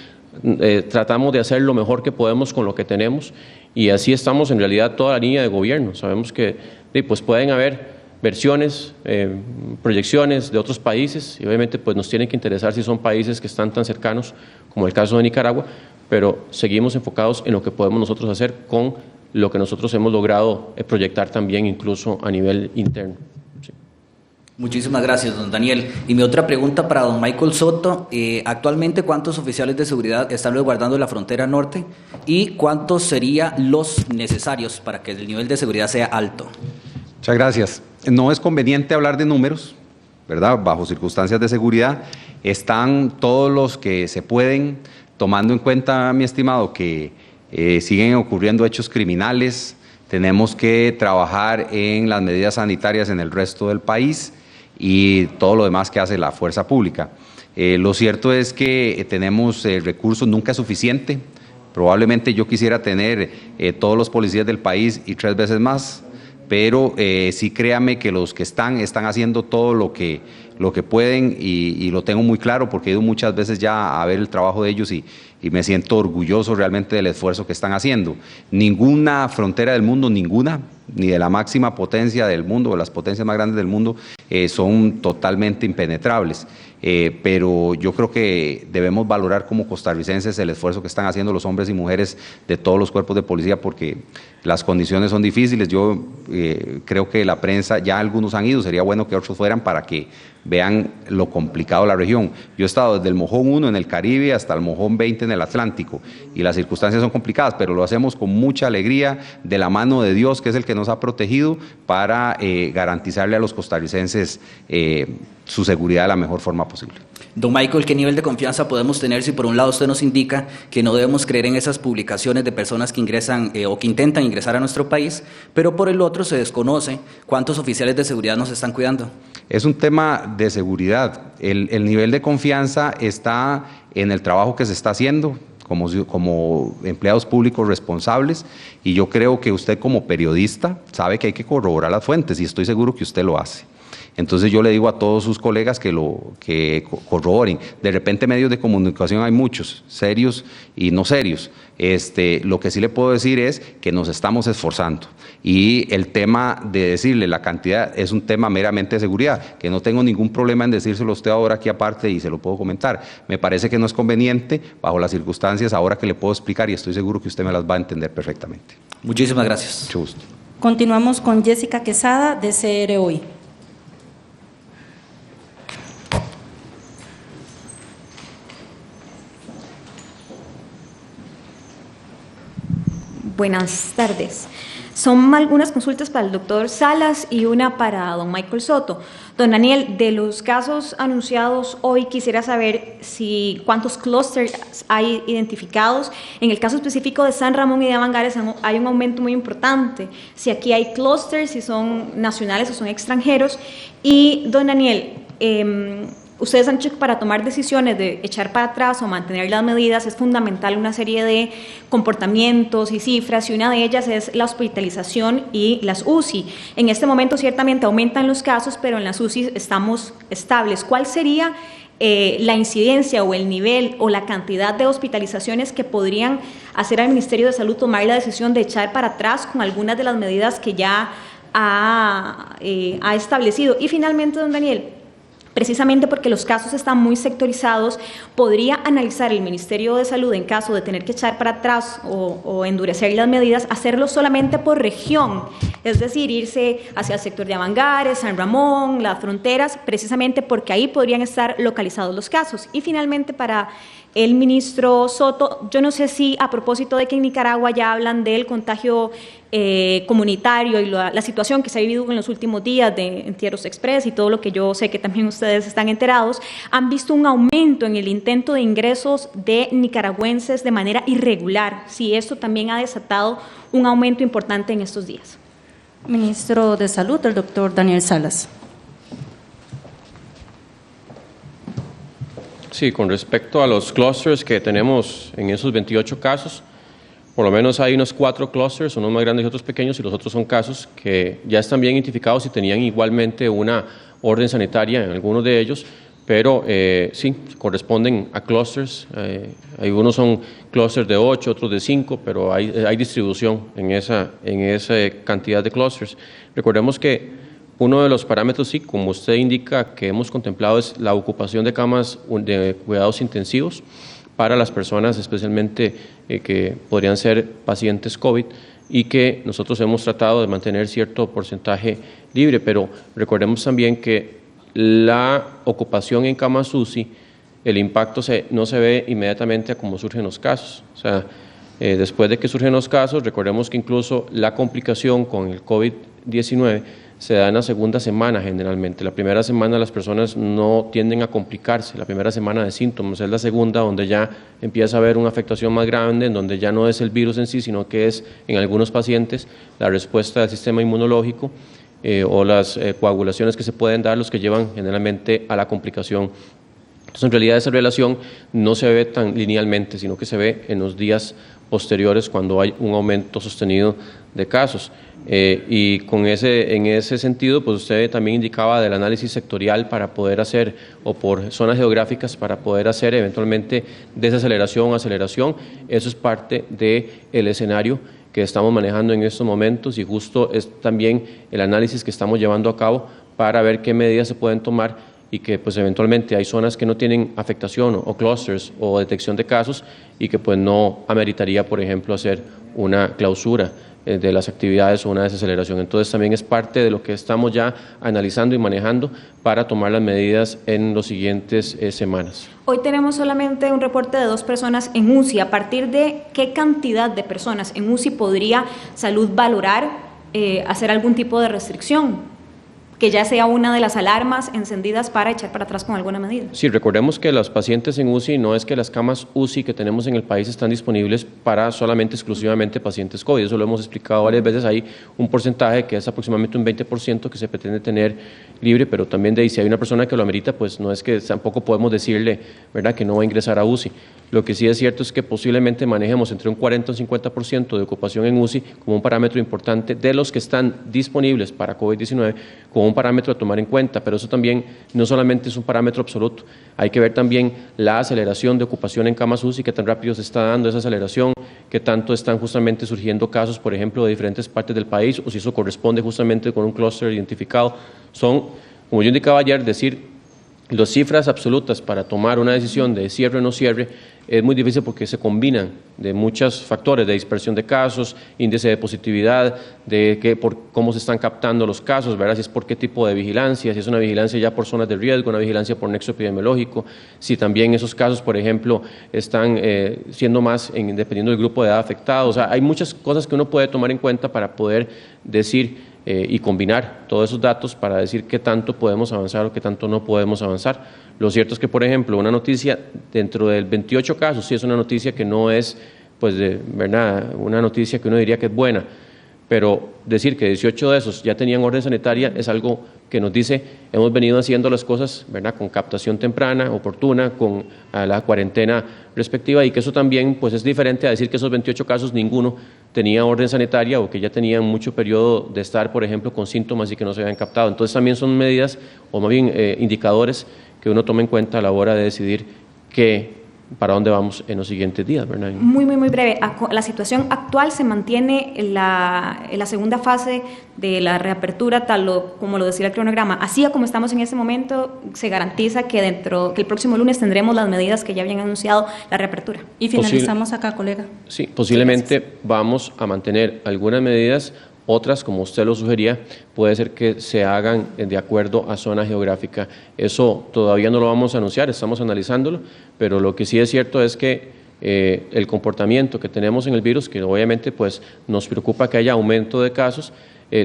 Tratamos de hacer lo mejor que podemos con lo que tenemos y así estamos en realidad toda la línea de gobierno. Sabemos que pues pueden haber versiones, proyecciones de otros países y obviamente pues nos tienen que interesar si son países que están tan cercanos como el caso de Nicaragua, pero seguimos enfocados en lo que podemos nosotros hacer con lo que nosotros hemos logrado proyectar también incluso a nivel interno. Sí. Muchísimas gracias, don Daniel. Y mi otra pregunta para don Michael Soto, actualmente ¿cuántos oficiales de seguridad están resguardando la frontera norte y cuántos serían los necesarios para que el nivel de seguridad sea alto? Muchas gracias. No es conveniente hablar de números, ¿verdad? Bajo circunstancias de seguridad están todos los que se pueden, tomando en cuenta, mi estimado, que siguen ocurriendo hechos criminales, tenemos que trabajar en las medidas sanitarias en el resto del país y todo lo demás que hace la fuerza pública. Lo cierto es que tenemos recursos, nunca es suficiente. Probablemente yo quisiera tener todos los policías del país y 3 veces más, pero sí créame que los que están haciendo todo lo que pueden y lo tengo muy claro porque he ido muchas veces ya a ver el trabajo de ellos y me siento orgulloso realmente del esfuerzo que están haciendo. Ninguna frontera del mundo, ninguna, ni de la máxima potencia del mundo, o las potencias más grandes del mundo, son totalmente impenetrables. Pero yo creo que debemos valorar como costarricenses el esfuerzo que están haciendo los hombres y mujeres de todos los cuerpos de policía porque las condiciones son difíciles. Yo creo que la prensa, ya algunos han ido, sería bueno que otros fueran para que vean lo complicado de la región. Yo he estado desde el Mojón 1 en el Caribe hasta el Mojón 20 en el Atlántico y las circunstancias son complicadas, pero lo hacemos con mucha alegría de la mano de Dios, que es el que nos ha protegido para garantizarle a los costarricenses su seguridad de la mejor forma posible. Don Michael, ¿qué nivel de confianza podemos tener si por un lado usted nos indica que no debemos creer en esas publicaciones de personas que ingresan o que intentan ingresar a nuestro país, pero por el otro se desconoce cuántos oficiales de seguridad nos están cuidando? Es un tema de seguridad. El nivel de confianza está en el trabajo que se está haciendo como empleados públicos responsables y yo creo que usted como periodista sabe que hay que corroborar las fuentes y estoy seguro que usted lo hace. Entonces yo le digo a todos sus colegas que corroboren. De repente medios de comunicación hay muchos, serios y no serios. Lo que sí le puedo decir es que nos estamos esforzando y el tema de decirle la cantidad es un tema meramente de seguridad, que no tengo ningún problema en decírselo a usted ahora aquí aparte y se lo puedo comentar. Me parece que no es conveniente bajo las circunstancias ahora que le puedo explicar y estoy seguro que usted me las va a entender perfectamente. Muchísimas gracias. Mucho gusto. Continuamos con Jessica Quesada de CR Hoy. Buenas tardes. Son algunas consultas para el doctor Salas y una para don Michael Soto. Don Daniel, de los casos anunciados hoy, quisiera saber cuántos clústeres hay identificados. En el caso específico de San Ramón y de Avangares hay un aumento muy importante. Si aquí hay clústeres, si son nacionales o son extranjeros. Y don Daniel, ustedes han dicho que para tomar decisiones de echar para atrás o mantener las medidas es fundamental una serie de comportamientos y cifras y una de ellas es la hospitalización y las UCI. En este momento ciertamente aumentan los casos, pero en las UCI estamos estables. ¿Cuál sería la incidencia o el nivel o la cantidad de hospitalizaciones que podrían hacer al Ministerio de Salud tomar la decisión de echar para atrás con algunas de las medidas que ya ha establecido? Y finalmente, don Daniel, precisamente porque los casos están muy sectorizados, ¿podría analizar el Ministerio de Salud en caso de tener que echar para atrás o endurecer las medidas, hacerlo solamente por región? Es decir, irse hacia el sector de Avangares, San Ramón, las fronteras, precisamente porque ahí podrían estar localizados los casos. Y finalmente para el ministro Soto, yo no sé si a propósito de que en Nicaragua ya hablan del contagio comunitario y la situación que se ha vivido en los últimos días de entierros express y todo lo que yo sé que también ustedes están enterados, han visto un aumento en el intento de ingresos de nicaragüenses de manera irregular, si esto también ha desatado un aumento importante en estos días. Ministro de Salud, el doctor Daniel Salas. Sí, con respecto a los clusters que tenemos en esos 28 casos, por lo menos hay unos 4 clusters, unos más grandes y otros pequeños, y los otros son casos que ya están bien identificados y tenían igualmente una orden sanitaria en algunos de ellos, pero sí, corresponden a clusters. Algunos son clusters de 8, otros de 5, pero hay distribución en esa cantidad de clusters. Recordemos que uno de los parámetros, sí, como usted indica, que hemos contemplado es la ocupación de camas de cuidados intensivos para las personas, especialmente que podrían ser pacientes COVID, y que nosotros hemos tratado de mantener cierto porcentaje libre, pero recordemos también que la ocupación en camas UCI, el impacto no se ve inmediatamente a cómo surgen los casos. O sea, después de que surgen los casos, recordemos que incluso la complicación con el COVID-19 se da en la segunda semana generalmente. La primera semana las personas no tienden a complicarse, la primera semana de síntomas, es la segunda donde ya empieza a haber una afectación más grande, en donde ya no es el virus en sí, sino que es en algunos pacientes la respuesta del sistema inmunológico o las coagulaciones que se pueden dar, los que llevan generalmente a la complicación. Entonces, en realidad esa relación no se ve tan linealmente, sino que se ve en los días posteriores cuando hay un aumento sostenido de casos. Y en ese sentido, pues usted también indicaba del análisis sectorial para poder hacer, o por zonas geográficas para poder hacer eventualmente desaceleración o aceleración. Eso es parte del escenario que estamos manejando en estos momentos, y justo es también el análisis que estamos llevando a cabo para ver qué medidas se pueden tomar, y que pues eventualmente hay zonas que no tienen afectación o clusters o detección de casos y que pues no ameritaría, por ejemplo, hacer una clausura de las actividades o una desaceleración. Entonces también es parte de lo que estamos ya analizando y manejando para tomar las medidas en las siguientes semanas. Hoy tenemos solamente un reporte de 2 personas en UCI. ¿A partir de qué cantidad de personas en UCI podría Salud valorar hacer algún tipo de restricción? Que ya sea una de las alarmas encendidas para echar para atrás con alguna medida. Sí, recordemos que los pacientes en UCI, no es que las camas UCI que tenemos en el país están disponibles para solamente, exclusivamente pacientes COVID. Eso lo hemos explicado varias veces. Hay un porcentaje que es aproximadamente un 20% que se pretende tener libre, pero también de ahí, si hay una persona que lo amerita, pues no es que tampoco podemos decirle, ¿verdad?, que no va a ingresar a UCI. Lo que sí es cierto es que posiblemente manejemos entre un 40 y un 50% de ocupación en UCI como un parámetro importante de los que están disponibles para COVID-19, como un parámetro a tomar en cuenta, pero eso también no solamente es un parámetro absoluto, hay que ver también la aceleración de ocupación en camas UCI, qué tan rápido se está dando esa aceleración, qué tanto están justamente surgiendo casos, por ejemplo, de diferentes partes del país, o si eso corresponde justamente con un clúster identificado. Son, como yo indicaba ayer, decir las cifras absolutas para tomar una decisión de cierre o no cierre es muy difícil porque se combinan de muchos factores, de dispersión de casos, índice de positividad, por cómo se están captando los casos, ¿verdad?, si es por qué tipo de vigilancia, si es una vigilancia ya por zonas de riesgo, una vigilancia por nexo epidemiológico, si también esos casos, por ejemplo, están siendo más dependiendo del grupo de edad afectado. O sea, hay muchas cosas que uno puede tomar en cuenta para poder decir y combinar todos esos datos para decir qué tanto podemos avanzar o qué tanto no podemos avanzar. Lo cierto es que, por ejemplo, una noticia dentro del 28 casos, sí es una noticia que no es, pues, ¿verdad?, una noticia que uno diría que es buena, pero decir que 18 de esos ya tenían orden sanitaria es algo que nos dice, hemos venido haciendo las cosas, ¿verdad?, con captación temprana, oportuna, con la cuarentena respectiva, y que eso también, pues, es diferente a decir que esos 28 casos ninguno tenía orden sanitaria o que ya tenían mucho periodo de estar, por ejemplo, con síntomas y que no se habían captado. Entonces también son medidas, o más bien indicadores, que uno toma en cuenta a la hora de decidir para dónde vamos en los siguientes días, ¿verdad? Muy breve. La situación actual se mantiene en la segunda fase de la reapertura, como lo decía el cronograma. Así como estamos en este momento, se garantiza que el próximo lunes tendremos las medidas que ya habían anunciado la reapertura. Y finalizamos acá, colega. Sí, posiblemente vamos a mantener algunas medidas. Otras, como usted lo sugería, puede ser que se hagan de acuerdo a zona geográfica. Eso todavía no lo vamos a anunciar, estamos analizándolo, pero lo que sí es cierto es que el comportamiento que tenemos en el virus, que obviamente pues, nos preocupa que haya aumento de casos,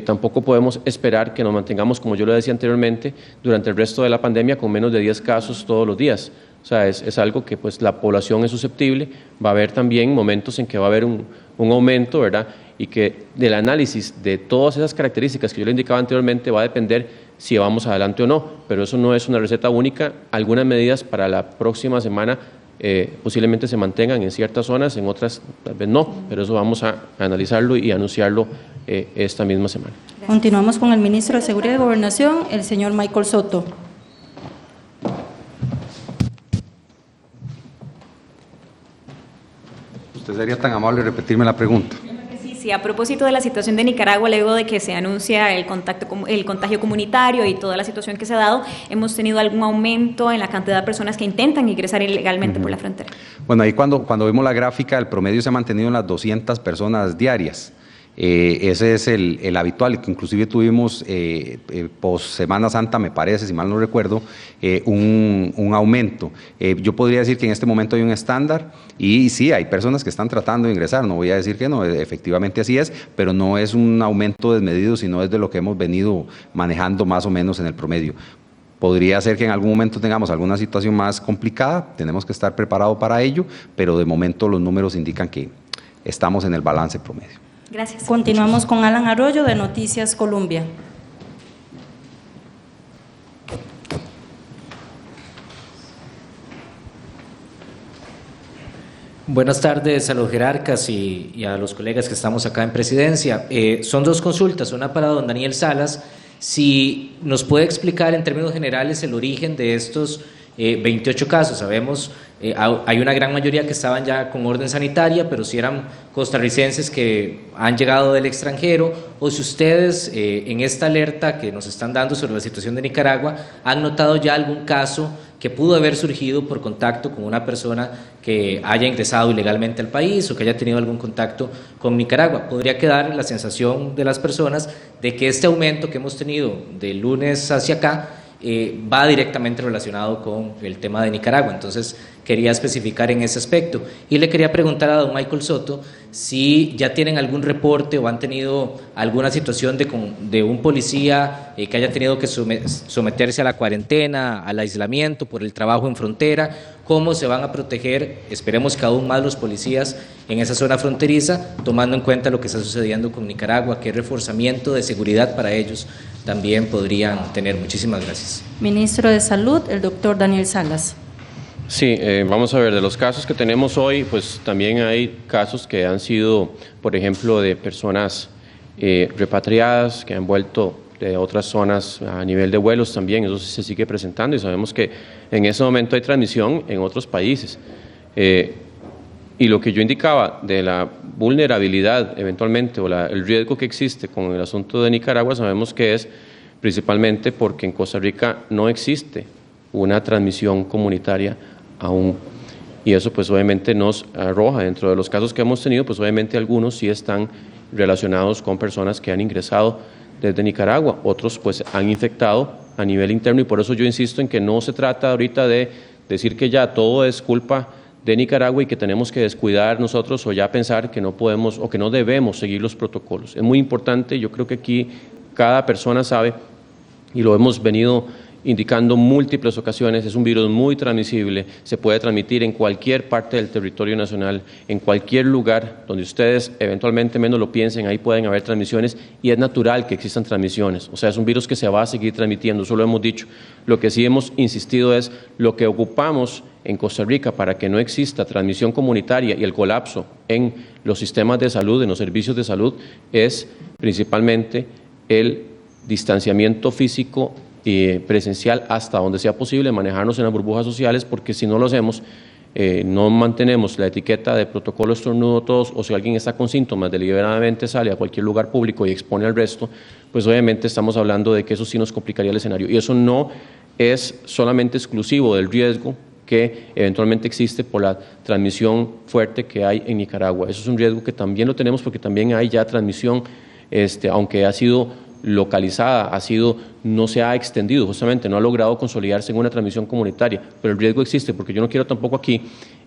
tampoco podemos esperar que nos mantengamos, como yo lo decía anteriormente, durante el resto de la pandemia con menos de 10 casos todos los días. O sea, es algo que pues, la población es susceptible, va a haber también momentos en que va a haber un aumento, ¿verdad? y que del análisis de todas esas características que yo le indicaba anteriormente va a depender si vamos adelante o no, pero eso no es una receta única. Algunas medidas para la próxima semana posiblemente se mantengan en ciertas zonas, en otras tal vez no, pero eso vamos a analizarlo y anunciarlo esta misma semana. Continuamos con el ministro de Seguridad y Gobernación, el señor Michael Soto. ¿Usted sería tan amable de repetirme la pregunta? Sí, a propósito de la situación de Nicaragua, luego de que se anuncia el contagio comunitario y toda la situación que se ha dado, ¿hemos tenido algún aumento en la cantidad de personas que intentan ingresar ilegalmente por la frontera? Bueno, ahí cuando vemos la gráfica, el promedio se ha mantenido en las 200 personas diarias. Ese es el habitual, que inclusive tuvimos post Semana Santa, me parece, si mal no recuerdo, un aumento. Yo podría decir que en este momento hay un estándar y sí, hay personas que están tratando de ingresar, no voy a decir que no, efectivamente así es, pero no es un aumento desmedido, sino es de lo que hemos venido manejando más o menos en el promedio. Podría ser que en algún momento tengamos alguna situación más complicada, tenemos que estar preparados para ello, pero de momento los números indican que estamos en el balance promedio. Gracias. Continuamos con Alan Arroyo de Noticias Colombia. Buenas tardes a los jerarcas y a los colegas que estamos acá en Presidencia. Son dos consultas, una para don Daniel Salas. Si nos puede explicar en términos generales el origen de estos 28 casos. Sabemos, hay una gran mayoría que estaban ya con orden sanitaria, pero si eran costarricenses que han llegado del extranjero, o si ustedes en esta alerta que nos están dando sobre la situación de Nicaragua han notado ya algún caso que pudo haber surgido por contacto con una persona que haya ingresado ilegalmente al país o que haya tenido algún contacto con Nicaragua. Podría quedar la sensación de las personas de que este aumento que hemos tenido de lunes hacia acá va directamente relacionado con el tema de Nicaragua. Entonces quería especificar en ese aspecto y le quería preguntar a don Michael Soto si ya tienen algún reporte o han tenido alguna situación de un policía que haya tenido que someterse a la cuarentena, al aislamiento por el trabajo en frontera. ¿Cómo se van a proteger, esperemos que aún más, los policías en esa zona fronteriza, tomando en cuenta lo que está sucediendo con Nicaragua? ¿Qué reforzamiento de seguridad para ellos también podrían tener? Muchísimas gracias. Ministro de Salud, el doctor Daniel Salas. Sí, vamos a ver, de los casos que tenemos hoy, pues también hay casos que han sido, por ejemplo, de personas repatriadas que han vuelto de otras zonas a nivel de vuelos también. Eso se sigue presentando y sabemos que en ese momento hay transmisión en otros países. Y lo que yo indicaba de la vulnerabilidad eventualmente o el riesgo que existe con el asunto de Nicaragua, sabemos que es principalmente porque en Costa Rica no existe una transmisión comunitaria aún, y eso pues obviamente nos arroja, dentro de los casos que hemos tenido, pues obviamente algunos sí están relacionados con personas que han ingresado desde Nicaragua, otros pues han infectado a nivel interno, y por eso yo insisto en que no se trata ahorita de decir que ya todo es culpa de Nicaragua y que tenemos que descuidar nosotros o ya pensar que no podemos o que no debemos seguir los protocolos. Es muy importante, yo creo que aquí cada persona sabe, y lo hemos venido indicando múltiples ocasiones, es un virus muy transmisible, se puede transmitir en cualquier parte del territorio nacional, en cualquier lugar donde ustedes eventualmente menos lo piensen, ahí pueden haber transmisiones y es natural que existan transmisiones, o sea, es un virus que se va a seguir transmitiendo, eso lo hemos dicho. Lo que sí hemos insistido es lo que ocupamos en Costa Rica para que no exista transmisión comunitaria y el colapso en los sistemas de salud, en los servicios de salud, es principalmente el distanciamiento físico y presencial hasta donde sea posible, manejarnos en las burbujas sociales, porque si no lo hacemos, no mantenemos la etiqueta de protocolo estornudo todos, o si alguien está con síntomas, deliberadamente sale a cualquier lugar público y expone al resto, pues obviamente estamos hablando de que eso sí nos complicaría el escenario. Y eso no es solamente exclusivo del riesgo que eventualmente existe por la transmisión fuerte que hay en Nicaragua. Eso es un riesgo que también lo tenemos porque también hay ya transmisión, aunque ha sido localizada, no se ha extendido, justamente no ha logrado consolidarse en una transmisión comunitaria, pero el riesgo existe, porque yo no quiero tampoco aquí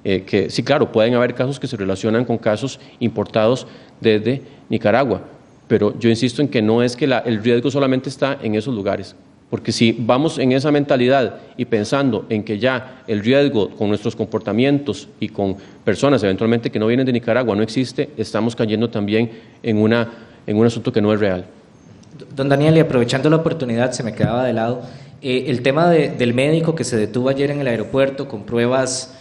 que, sí, claro, pueden haber casos que se relacionan con casos importados desde Nicaragua, pero yo insisto en que no es que el riesgo solamente está en esos lugares. Porque si vamos en esa mentalidad y pensando en que ya el riesgo con nuestros comportamientos y con personas eventualmente que no vienen de Nicaragua no existe, estamos cayendo también en un asunto que no es real. Don Daniel, y aprovechando la oportunidad, se me quedaba de lado, el tema del médico que se detuvo ayer en el aeropuerto con pruebas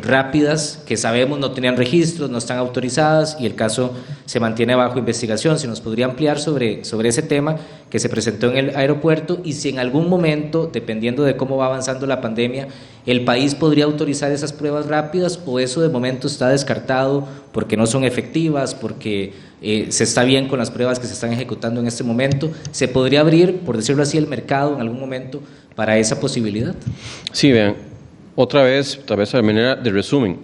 rápidas que sabemos no tenían registros, no están autorizadas y el caso se mantiene bajo investigación. Si nos podría ampliar sobre ese tema que se presentó en el aeropuerto y si en algún momento, dependiendo de cómo va avanzando la pandemia, el país podría autorizar esas pruebas rápidas o eso de momento está descartado porque no son efectivas, porque se está bien con las pruebas que se están ejecutando en este momento. ¿Se podría abrir, por decirlo así, el mercado en algún momento para esa posibilidad? Sí, vean. Otra vez, tal vez a manera de resumen,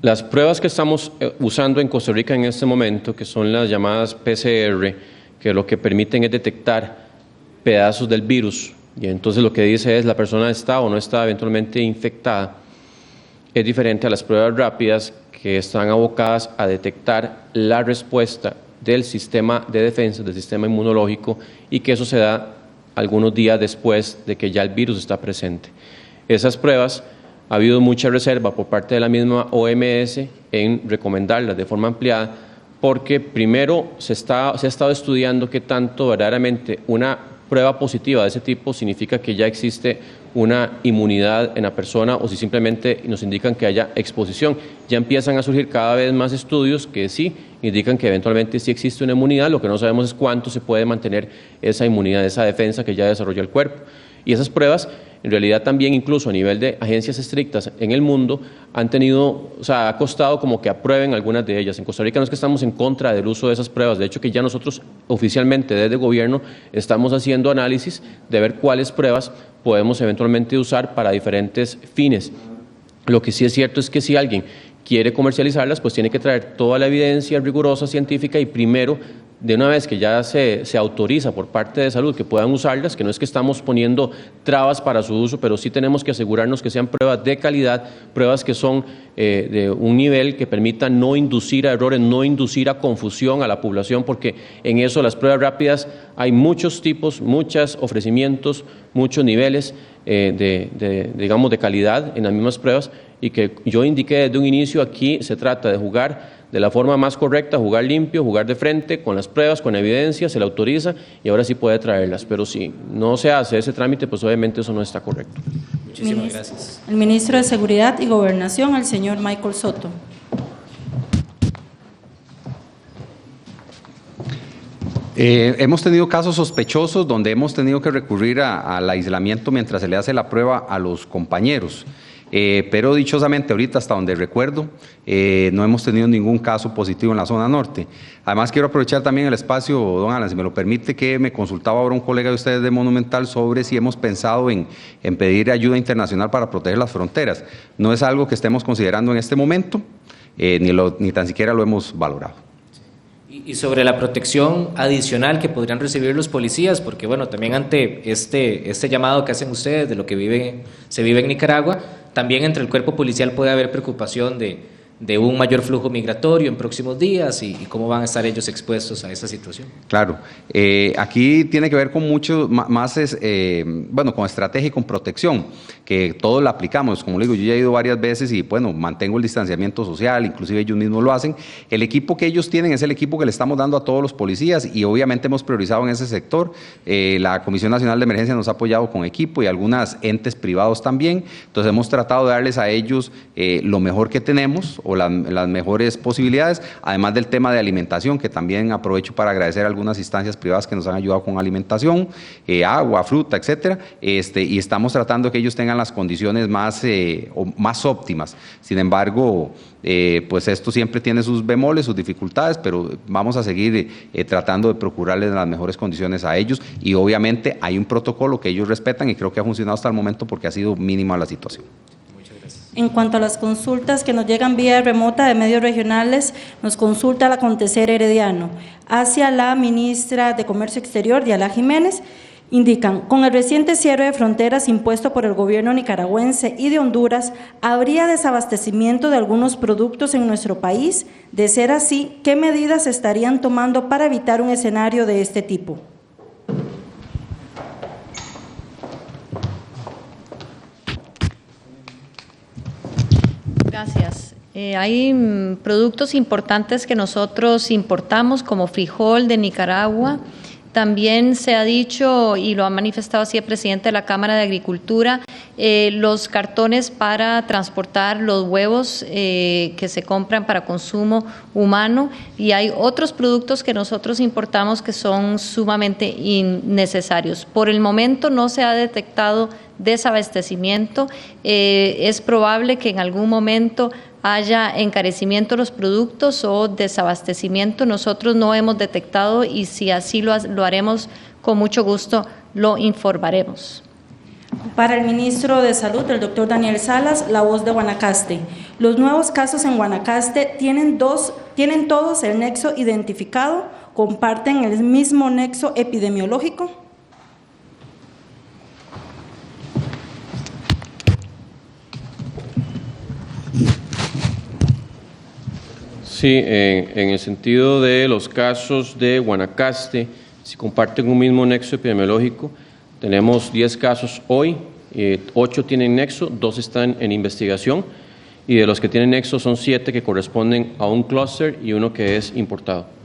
las pruebas que estamos usando en Costa Rica en este momento, que son las llamadas PCR, que lo que permiten es detectar pedazos del virus, y entonces lo que dice es la persona está o no está eventualmente infectada, es diferente a las pruebas rápidas que están abocadas a detectar la respuesta del sistema de defensa, del sistema inmunológico, y que eso se da algunos días después de que ya el virus está presente. Esas pruebas, ha habido mucha reserva por parte de la misma OMS en recomendarlas de forma ampliada, porque primero se ha estado estudiando qué tanto verdaderamente una prueba positiva de ese tipo significa que ya existe una inmunidad en la persona o si simplemente nos indican que haya exposición. Ya empiezan a surgir cada vez más estudios que sí indican que eventualmente sí existe una inmunidad, lo que no sabemos es cuánto se puede mantener esa inmunidad, esa defensa que ya desarrolla el cuerpo. Y esas pruebas, en realidad también incluso a nivel de agencias estrictas en el mundo, ha costado como que aprueben algunas de ellas. En Costa Rica no es que estamos en contra del uso de esas pruebas, de hecho que ya nosotros oficialmente desde el gobierno estamos haciendo análisis de ver cuáles pruebas podemos eventualmente usar para diferentes fines. Lo que sí es cierto es que si alguien quiere comercializarlas, pues tiene que traer toda la evidencia rigurosa científica y primero, de una vez que ya se autoriza por parte de salud que puedan usarlas, que no es que estamos poniendo trabas para su uso, pero sí tenemos que asegurarnos que sean pruebas de calidad, pruebas que son de un nivel que permita no inducir a errores, no inducir a confusión a la población, porque en eso las pruebas rápidas hay muchos tipos, muchos ofrecimientos, muchos niveles de calidad en las mismas pruebas, y que yo indiqué desde un inicio, aquí se trata de jugar de la forma más correcta, jugar limpio, jugar de frente, con las pruebas, con evidencia, se le autoriza y ahora sí puede traerlas. Pero si no se hace ese trámite, pues obviamente eso no está correcto. Muchísimas gracias. El ministro de Seguridad y Gobernación, el señor Michael Soto. Hemos tenido casos sospechosos donde hemos tenido que recurrir al aislamiento mientras se le hace la prueba a los compañeros. Pero dichosamente ahorita, hasta donde recuerdo, no hemos tenido ningún caso positivo en la zona norte. Además, quiero aprovechar también el espacio, don Alan, si me lo permite, que me consultaba ahora un colega de ustedes de Monumental sobre si hemos pensado en pedir ayuda internacional para proteger las fronteras. No es algo que estemos considerando en este momento, ni tan siquiera lo hemos valorado. Y sobre la protección adicional que podrían recibir los policías, porque bueno, también ante este llamado que hacen ustedes de lo que se vive en Nicaragua, también entre el cuerpo policial puede haber preocupación de un mayor flujo migratorio en próximos días y cómo van a estar ellos expuestos a esa situación. Claro, aquí tiene que ver con mucho más, con estrategia y con protección, que todos la aplicamos. Como le digo, yo ya he ido varias veces y bueno, mantengo el distanciamiento social, inclusive ellos mismos lo hacen. El equipo que ellos tienen es el equipo que le estamos dando a todos los policías y obviamente hemos priorizado en ese sector. La Comisión Nacional de Emergencia nos ha apoyado con equipo y algunos entes privados también. Entonces hemos tratado de darles a ellos lo mejor que tenemos o las mejores posibilidades, además del tema de alimentación, que también aprovecho para agradecer a algunas instancias privadas que nos han ayudado con alimentación, agua, fruta, etcétera, y estamos tratando que ellos tengan las condiciones más óptimas. Sin embargo, pues esto siempre tiene sus bemoles, sus dificultades, pero vamos a seguir tratando de procurarles las mejores condiciones a ellos y obviamente hay un protocolo que ellos respetan y creo que ha funcionado hasta el momento porque ha sido mínima la situación. En cuanto a las consultas que nos llegan vía remota de medios regionales, nos consulta el acontecer herediano hacia la ministra de Comercio Exterior, Diala Jiménez. Indican, con el reciente cierre de fronteras impuesto por el gobierno nicaragüense y de Honduras, ¿habría desabastecimiento de algunos productos en nuestro país? De ser así, ¿qué medidas estarían tomando para evitar un escenario de este tipo? Gracias. Hay productos importantes que nosotros importamos, como frijol de Nicaragua. También se ha dicho, y lo ha manifestado así el presidente de la Cámara de Agricultura, los cartones para transportar los huevos que se compran para consumo humano, y hay otros productos que nosotros importamos que son sumamente innecesarios. Por el momento no se ha detectado desabastecimiento. Es probable que en algún momento haya encarecimiento de los productos o desabastecimiento. Nosotros no hemos detectado, y si así lo haremos, con mucho gusto lo informaremos. Para el ministro de Salud, el doctor Daniel Salas, La Voz de Guanacaste. Los nuevos casos en Guanacaste tienen todos el nexo identificado, comparten el mismo nexo epidemiológico. Sí, en el sentido de los casos de Guanacaste, si comparten un mismo nexo epidemiológico, tenemos 10 casos hoy, 8 tienen nexo, 2 están en investigación, y de los que tienen nexo son 7 que corresponden a un clúster y 1 que es importado.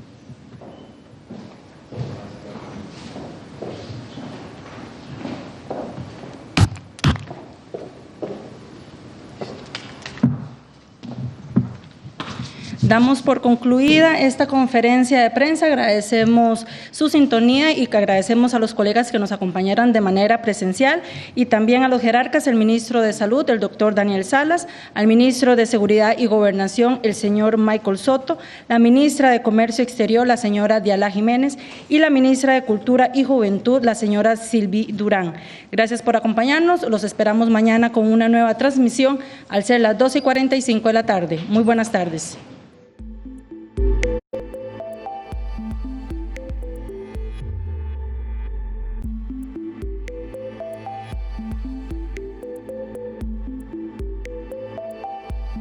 Damos por concluida esta conferencia de prensa. Agradecemos su sintonía y que agradecemos a los colegas que nos acompañaron de manera presencial, y también a los jerarcas, el ministro de Salud, el doctor Daniel Salas, al ministro de Seguridad y Gobernación, el señor Michael Soto, la ministra de Comercio Exterior, la señora Diala Jiménez, y la ministra de Cultura y Juventud, la señora Sylvie Durán. Gracias por acompañarnos. Los esperamos mañana con una nueva transmisión al ser las 12:45 de la tarde. Muy buenas tardes.